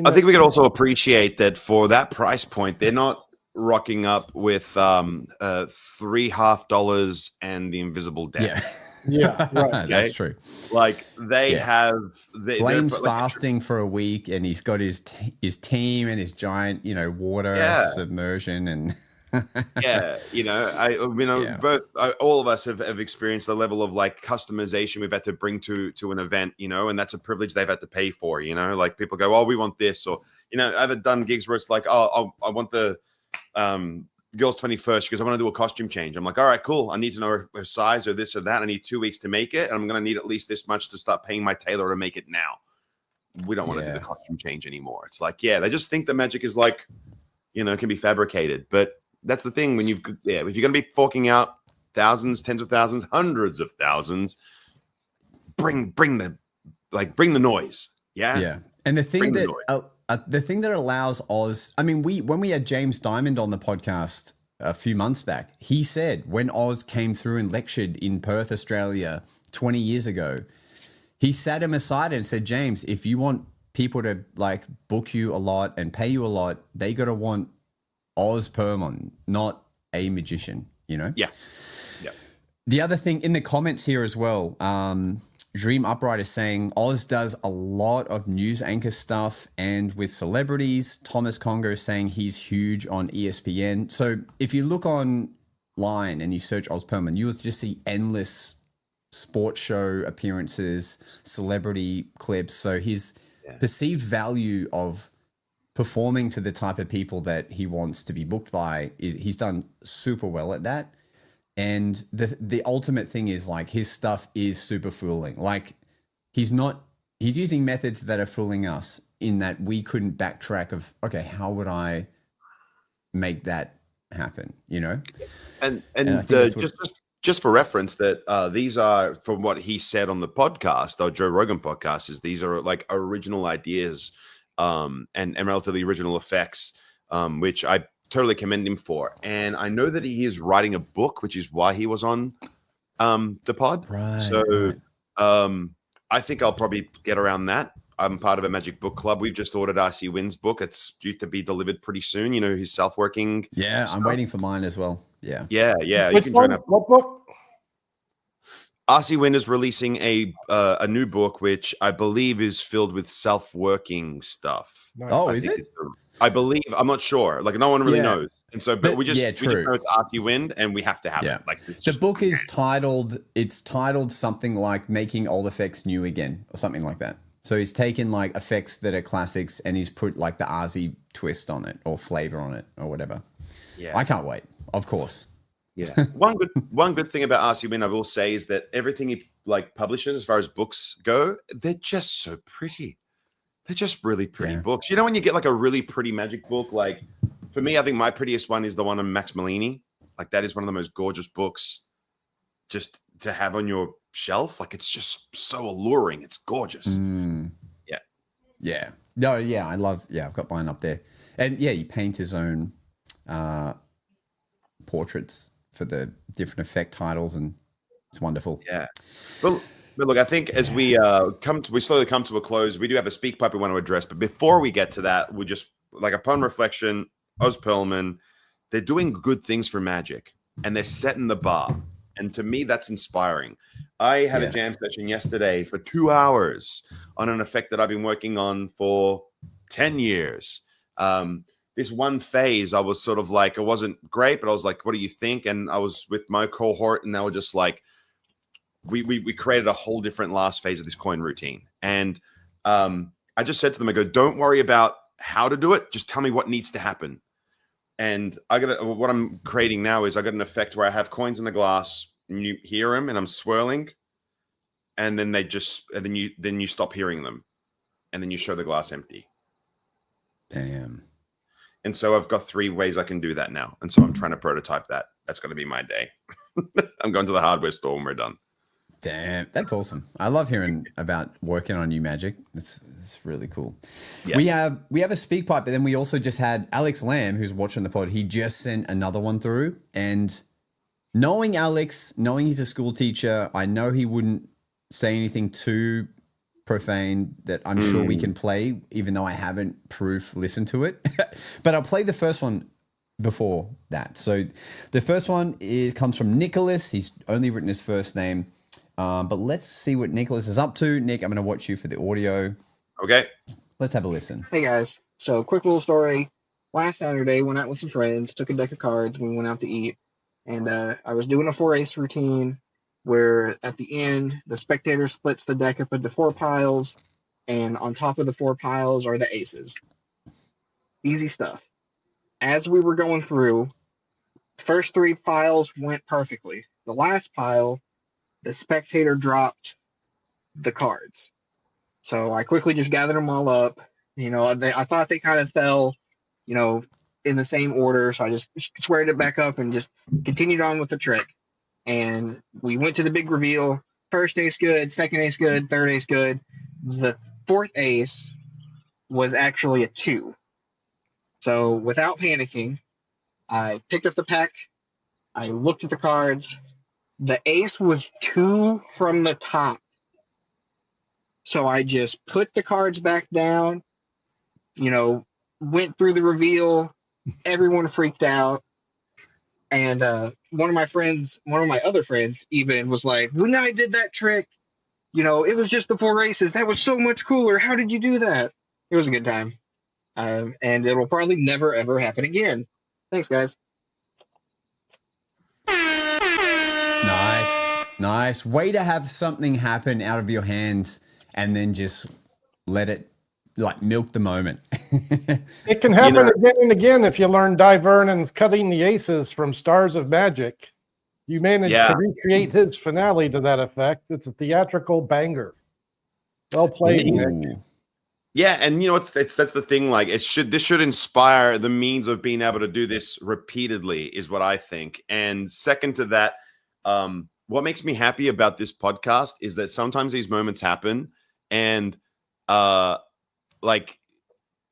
I think we could also appreciate that for that price point, they're not rocking up with $3.50 and the Invisible Death. Yeah, right. That's true. Like they have Blaine's fasting for a week, and he's got his team and his giant, water submersion and. All of us have experienced the level of like customization we've had to bring to an event, and that's a privilege they've had to pay for, like people go, oh, we want this, or, I've done gigs where it's like, oh, I want the girl's 21st because I want to do a costume change. I'm like, all right, cool. I need to know her size or this or that. I need 2 weeks to make it. And I'm going to need at least this much to start paying my tailor to make it now. We don't want to do the costume change anymore. It's like, they just think the magic is like, can be fabricated. But that's the thing when if you're going to be forking out thousands, tens of thousands, hundreds of thousands, bring the noise. Yeah. Yeah. And the thing that allows Oz, I mean, when we had James Diamond on the podcast a few months back, he said when Oz came through and lectured in Perth, Australia 20 years ago, he sat him aside and said, James, if you want people to like book you a lot and pay you a lot, they got to want Oz Pearlman, not a magician, Yeah. Yeah. The other thing in the comments here as well, Dream Upright is saying Oz does a lot of news anchor stuff and with celebrities. Thomas Congo is saying he's huge on ESPN. So if you look online and you search Oz Pearlman, you'll just see endless sports show appearances, celebrity clips. So his perceived value of performing to the type of people that he wants to be booked by, he's done super well at that. And the ultimate thing is like his stuff is super fooling. Like he's using methods that are fooling us in that we couldn't backtrack of, okay, how would I make that happen? And just for reference that these are from what he said on the podcast, or Joe Rogan podcast, is these are like original ideas and relatively original effects, which I totally commend him for. And I know that he is writing a book, which is why he was on the pod. Right. So I think I'll probably get around that. I'm part of a magic book club. We've just ordered Asi Wind's book. It's due to be delivered pretty soon. His self-working. Yeah, stuff. I'm waiting for mine as well. Yeah. Yeah. You can join up. What book? Asi Wind is releasing a new book, which I believe is filled with self-working stuff. Nice. Oh, is it? I believe. I'm not sure. Like no one really knows, and so but we just true. know it's Asi Wind, and we have to have it. Like the book is titled. It's titled something like "Making Old Effects New Again" or something like that. So he's taken like effects that are classics and he's put like the Asi twist on it or flavor on it or whatever. Yeah, I can't wait. Of course. Yeah. One good thing about Asi Wind I will say is that everything he like publishes as far as books go, they're just so pretty. They're just really pretty books. When you get like a really pretty magic book, like for me, I think my prettiest one is the one on Max Malini. Like that is one of the most gorgeous books just to have on your shelf. Like it's just so alluring. It's gorgeous. Yeah. Yeah. No, yeah. I've got mine up there. And yeah, he paints his own portraits for the different effect titles and it's wonderful. Yeah. But look, I think as we slowly come to a close, we do have a speak pipe we want to address. But before we get to that, we just like upon reflection, Oz Pearlman, they're doing good things for magic and they're setting the bar. And to me, that's inspiring. I had a jam session yesterday for 2 hours on an effect that I've been working on for 10 years. This one phase, I was sort of like, it wasn't great, but I was like, what do you think? And I was with my cohort and they were just like, we created a whole different last phase of this coin routine. And I just said to them, I go, don't worry about how to do it. Just tell me what needs to happen. And what I'm creating now is I got an effect where I have coins in the glass and you hear them and I'm swirling, and then then you stop hearing them, and then you show the glass empty. Damn. And so I've got 3 ways I can do that now. And so I'm trying to prototype that. That's going to be my day. I'm going to the hardware store when we're done. Damn, that's awesome. I love hearing about working on new magic. It's really cool. Yeah. We have a speak pipe, but then we also just had Alex Lamb, who's watching the pod. He just sent another one through. And knowing Alex, knowing he's a school teacher, I know he wouldn't say anything too profane that I'm sure we can play, even though I haven't listened to it. But I'll play the first one before that. So the first one comes from Nicholas. He's only written his first name. But let's see what Nicholas is up to. Nick, I'm going to watch you for the audio. Okay. Let's have a listen. Hey guys. So quick little story. Last Saturday, went out with some friends, took a deck of cards, we went out to eat. And I was doing a 4-ace routine where at the end, the spectator splits the deck up into 4 piles. And on top of the 4 piles are the aces. Easy stuff. As we were going through, first 3 piles went perfectly. The last pile, the spectator dropped the cards. So I quickly just gathered them all up. You know, I thought they kind of fell, you know, in the same order. So I just squared it back up and just continued on with the trick. And we went to the big reveal. First ace good, second ace good, third ace good. The 4th ace was actually a 2. So without panicking, I picked up the pack. I looked at the cards. The ace was 2 from the top. So I just put the cards back down, you know, went through the reveal. Everyone freaked out. And one of my other friends even was like, when I did that trick, you know, it was just the 4 aces. That was so much cooler. How did you do that? It was a good time. And it'll probably never, ever happen again. Thanks, guys. Nice. Way to have something happen out of your hands and then just let it, like, milk the moment. It can happen again and again if you learn Di Vernon's Cutting the Aces from Stars of Magic. You managed to recreate his finale to that effect. It's a theatrical banger. Well played, Nick. Yeah, and you know that's the thing. Like, this should inspire the means of being able to do this repeatedly, is what I think. And second to that, what makes me happy about this podcast is that sometimes these moments happen, and like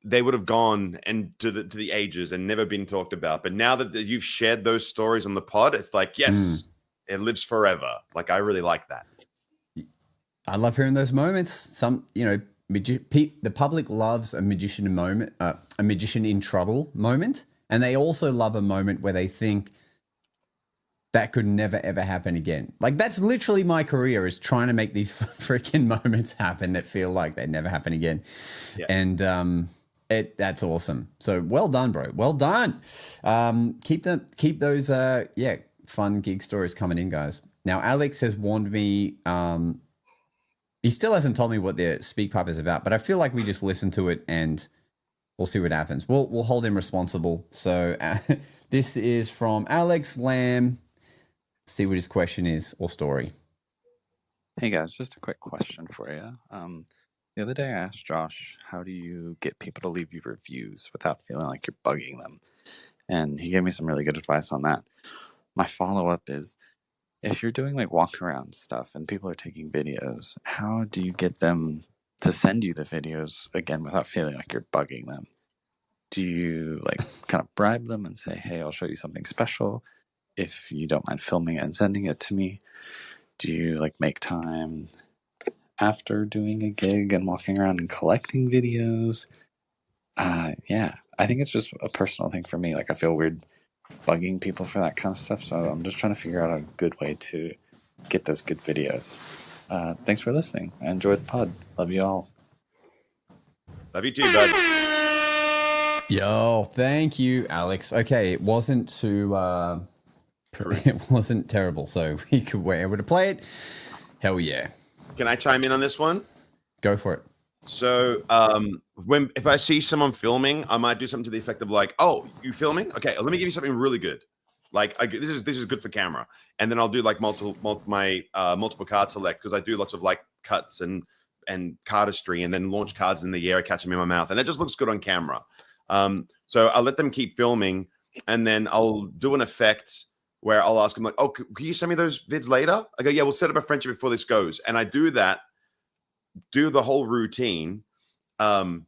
they would have gone and to the ages and never been talked about. But now that you've shared those stories on the pod, it's like, yes, it lives forever. Like, I really like that. I love hearing those moments. Some, you know, the public loves a magician in trouble moment, and they also love a moment where they think that could never ever happen again. Like, that's literally my career, is trying to make these freaking moments happen that feel like they never happen again. Yeah. And that's awesome. So well done, bro. Well done. Keep those fun gig stories coming in, guys. Now, Alex has warned me. He still hasn't told me what the speak pipe is about, but I feel like we just listen to it and we'll see what happens. We'll hold him responsible. So this is from Alex Lamb. See what his question is or story. Hey guys, just a quick question for you. The other day I asked Josh, how do you get people to leave you reviews without feeling like you're bugging them? And he gave me some really good advice on that. My follow-up is, if you're doing like walk around stuff and people are taking videos, how do you get them to send you the videos again without feeling like you're bugging them? Do you like kind of bribe them and say, hey, I'll show you something special if you don't mind filming it and sending it to me? Do you like make time after doing a gig and walking around and collecting videos? Yeah, I think it's just a personal thing for me. Like, I feel weird bugging people for that kind of stuff, so I'm just trying to figure out a good way to get those good videos. Thanks for listening. I enjoyed the pod. Love you all. Love you too, bud. Yo, thank you, Alex. Okay, it wasn't it wasn't terrible, so we were able to play it. Hell yeah. Can I chime in on this one? Go for it. So if I see someone filming, I might do something to the effect of like, "Oh, you filming? Okay, let me give you something really good. Like this is good for camera." And then I'll do like multiple card select because I do lots of like cuts and cardistry, and then launch cards in the air, catch them in my mouth, and it just looks good on camera. So I'll let them keep filming, and then I'll do an effect where I'll ask them like, "Oh, can you send me those vids later?" I go, "Yeah, we'll set up a friendship before this goes," and I do that. Do the whole routine, and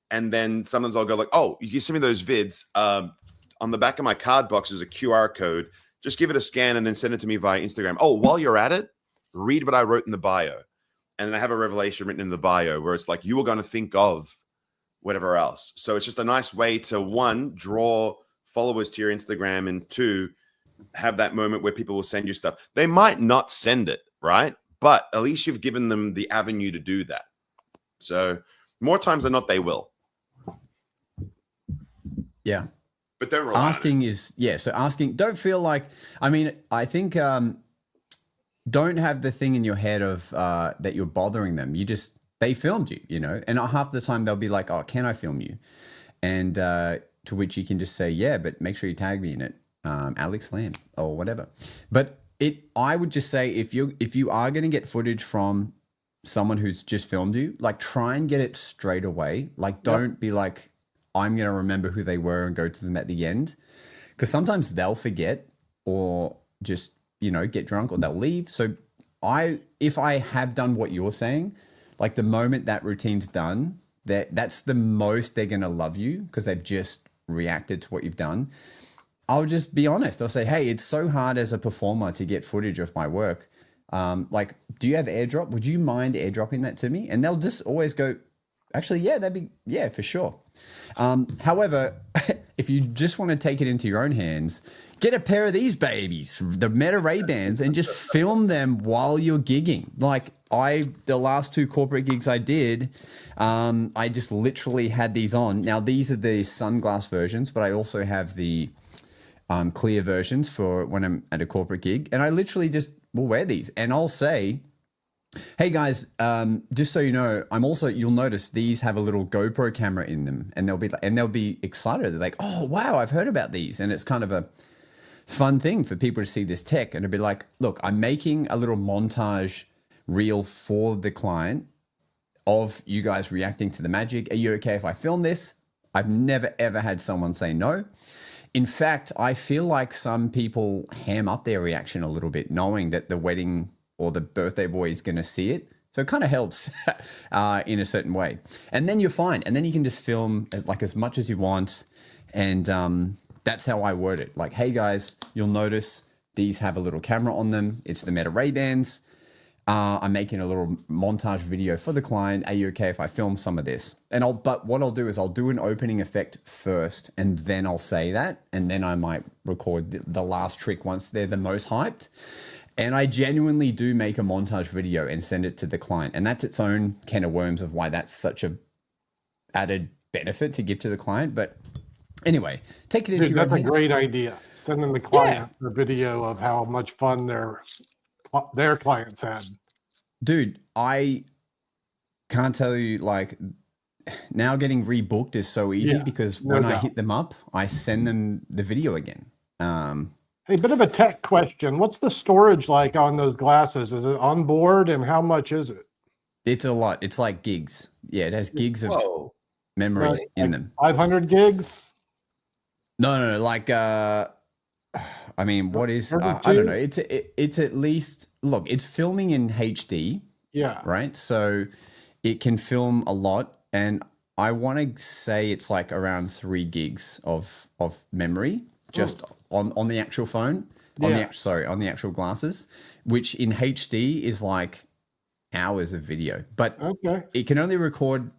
then sometimes I'll go like, "Oh, you can send me those vids. On the back of my card box is a QR code. Just give it a scan and then send it to me via Instagram. Oh, while you're at it, read what I wrote in the bio." And then I have a revelation written in the bio where it's like, you were going to think of whatever else. So it's just a nice way to, one, draw followers to your Instagram, and two, have that moment where people will send you stuff. They might not send it, right? But at least you've given them the avenue to do that. So more times than not, they will. Yeah. But don't rely asking on it. So asking, don't feel like, I mean, I think don't have the thing in your head of that you're bothering them. They filmed you, you know, and half the time they'll be like, "Oh, can I film you?" And to which you can just say, "Yeah, but make sure you tag me in it, Alex Lamb or whatever." But I would just say if you are going to get footage from someone who's just filmed you, like try and get it straight away. Like don't be like, "I'm going to remember who they were and go to them at the end," because sometimes they'll forget or just, you know, get drunk or they'll leave. So if I have done what you're saying, like the moment that routine's done, that's the most they're going to love you because they've just reacted to what you've done. I'll just be honest. I'll say, "Hey, it's so hard as a performer to get footage of my work. Like, do you have AirDrop? Would you mind AirDropping that to me?" And they'll just always go, "Actually, yeah, for sure." However, if you just want to take it into your own hands, get a pair of these babies, the Meta Ray-Bans, and just film them while you're gigging. Like the last 2 corporate gigs I did, I just literally had these on. Now, these are the sunglass versions, but I also have the clear versions for when I'm at a corporate gig. And I literally just will wear these and I'll say, "Hey guys, just so you know, you'll notice these have a little GoPro camera in them," and they'll be excited. They're like, "Oh wow, I've heard about these," and it's kind of a fun thing for people to see this tech and to be like, "Look, I'm making a little montage reel for the client of you guys reacting to the magic. Are you okay if I film this?" I've never ever had someone say no. In fact, I feel like some people ham up their reaction a little bit, knowing that the wedding or the birthday boy is going to see it. So it kind of helps in a certain way. And then you're fine. And then you can just film like as much as you want. And that's how I word it. Like, "Hey guys, you'll notice these have a little camera on them. It's the Meta Ray-Bans. I'm making a little montage video for the client. Are you okay if I film some of this?" But what I'll do is I'll do an opening effect first, and then I'll say that, and then I might record the last trick once they're the most hyped. And I genuinely do make a montage video and send it to the client, and that's its own can of worms of why that's such a added benefit to give to the client. But anyway, take it into your own hands. That's a great idea. Sending the client a video of how much fun their clients had. Dude, I can't tell you, like, now getting rebooked is so easy because when I hit them up, I send them the video again. Hey, bit of a tech question. What's the storage like on those glasses? Is it on board, and how much is it? It's a lot. It's like gigs. Yeah, it has gigs of memory in them. 500 gigs? No. Like, I mean, what is? I don't know. It's at least, look. It's filming in HD. Yeah. Right. So it can film a lot, and I want to say it's like around 3 gigs of memory just on the actual phone. On the actual glasses, which in HD is like hours of video. But it can only record.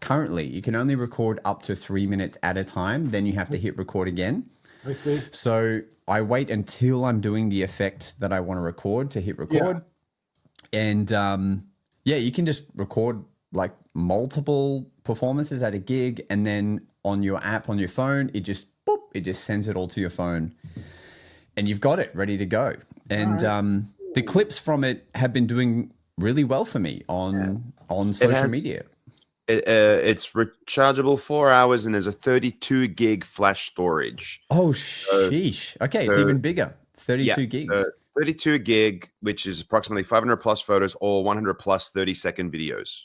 Currently, you can only record up to 3 minutes at a time. Then you have to hit record again. I see. So I wait until I'm doing the effect that I want to record to hit record. Yeah. And you can just record like multiple performances at a gig, and then on your app on your phone, it just sends it all to your phone, and you've got it ready to go. And the clips from it have been doing really well for me on social media. It's rechargeable 4 hours, and there's a 32 gig flash storage. Oh, sheesh. Okay, it's so- even bigger. 32 gigs. 32 gig, which is approximately 500 plus photos or 100 plus 30-second videos.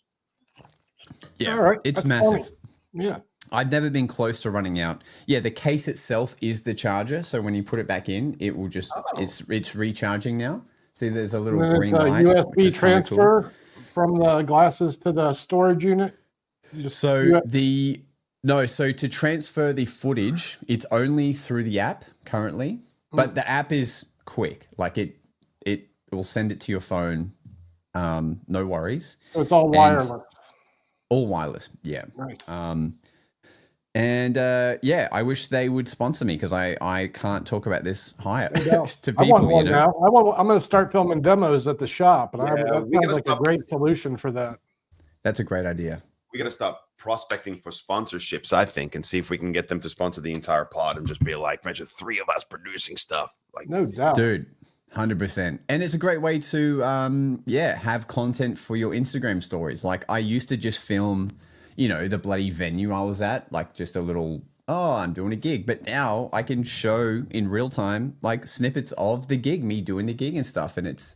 Yeah, All right, it's that's massive. funny. Yeah. I'd never been close to running out. Yeah, the case itself is the charger, so when you put it back in, it will just it's recharging now. See, there's a little And then green it's a light, which USB is kind of cool. transfer from the glasses to the storage unit. So so to transfer the footage, it's only through the app currently, but the app is quick. Like it will send it to your phone. No worries. So it's all wireless. All wireless. Yeah. Nice. I wish they would sponsor me because I can't talk about this higher No to I want people. one now. I'm going to start filming demos at the shop, and that we gotta sounds like stop- a great solution for that. That's a great idea. We got to start prospecting for sponsorships, I think, and see if we can get them to sponsor the entire pod and just be like, imagine 3 of us producing stuff. Like, No doubt. Dude, 100%. And it's a great way to, have content for your Instagram stories. Like I used to just film, the bloody venue I was at, like just a little, I'm doing a gig. But now I can show in real time, like snippets of the gig, me doing the gig and stuff. And it's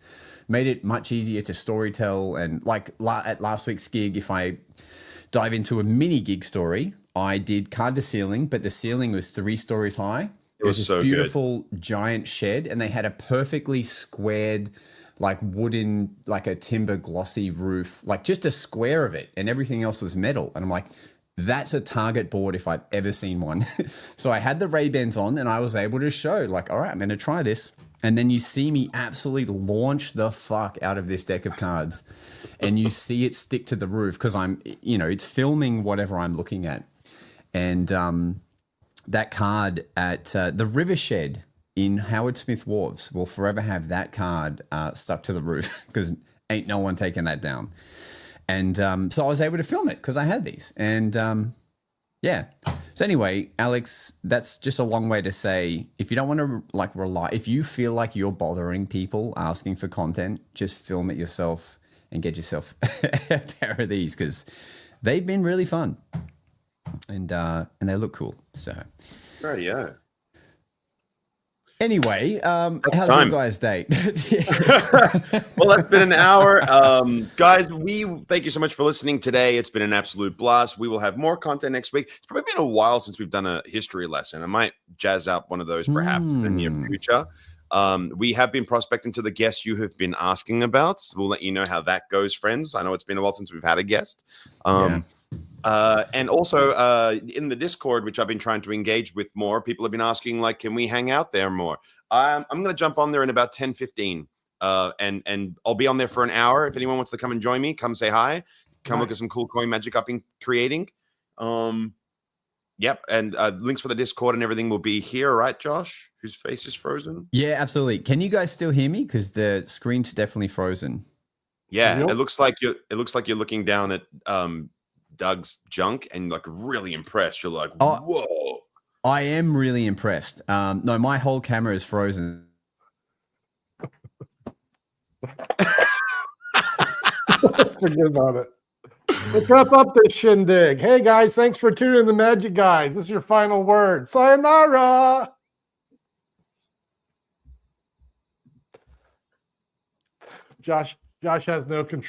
made it much easier to storytell. And like at last week's gig, if I dive into a mini gig story, I did card to ceiling, but the ceiling was 3 stories high. It was this so beautiful giant shed, and they had a perfectly squared, like wooden, like a timber glossy roof, like just a square of it, and everything else was metal. And I'm like, that's a target board if I've ever seen one. So I had the Ray-Bans on, and I was able to show, like, all right, I'm going to try this. And then you see me absolutely launch the fuck out of this deck of cards, and you see it stick to the roof because it's filming whatever I'm looking at. And that card at the River Shed in Howard Smith Wharves will forever have that card stuck to the roof because ain't no one taking that down. And so I was able to film it because I had these. And yeah. So anyway, Alex, that's just a long way to say, if you don't want to rely, if you feel like you're bothering people asking for content, just film it yourself and get yourself a pair of these because they've been really fun and they look cool. So, yeah. Anyway, how's time. your guys' day? Well, that's been an hour. Guys, we thank you so much for listening today. It's been an absolute blast. We will have more content next week. It's probably been a while since we've done a history lesson. I might jazz up one of those perhaps in the near future. We have been prospecting to the guests you have been asking about. So we'll let you know how that goes, friends. I know it's been a while since we've had a guest. And also in the Discord, which I've been trying to engage with more, people have been asking, like, can we hang out there more? I'm going to jump on there in about 10:15, and I'll be on there for an hour. If anyone wants to come and join me, come say hi. Come look at some cool coin magic I've been creating. Yep, and links for the Discord and everything will be here, right, Josh? Whose face is frozen? Yeah, absolutely. Can you guys still hear me? Because the screen's definitely frozen. Yeah, Yep. it looks like you're looking down at Doug's junk and like really impressed. You're like, whoa. I am really impressed. No, my whole camera is frozen. Forget about it. Let's wrap up this shindig. Hey guys, thanks for tuning in the Magic Guys. This is your final word. Sayonara. Josh has no control.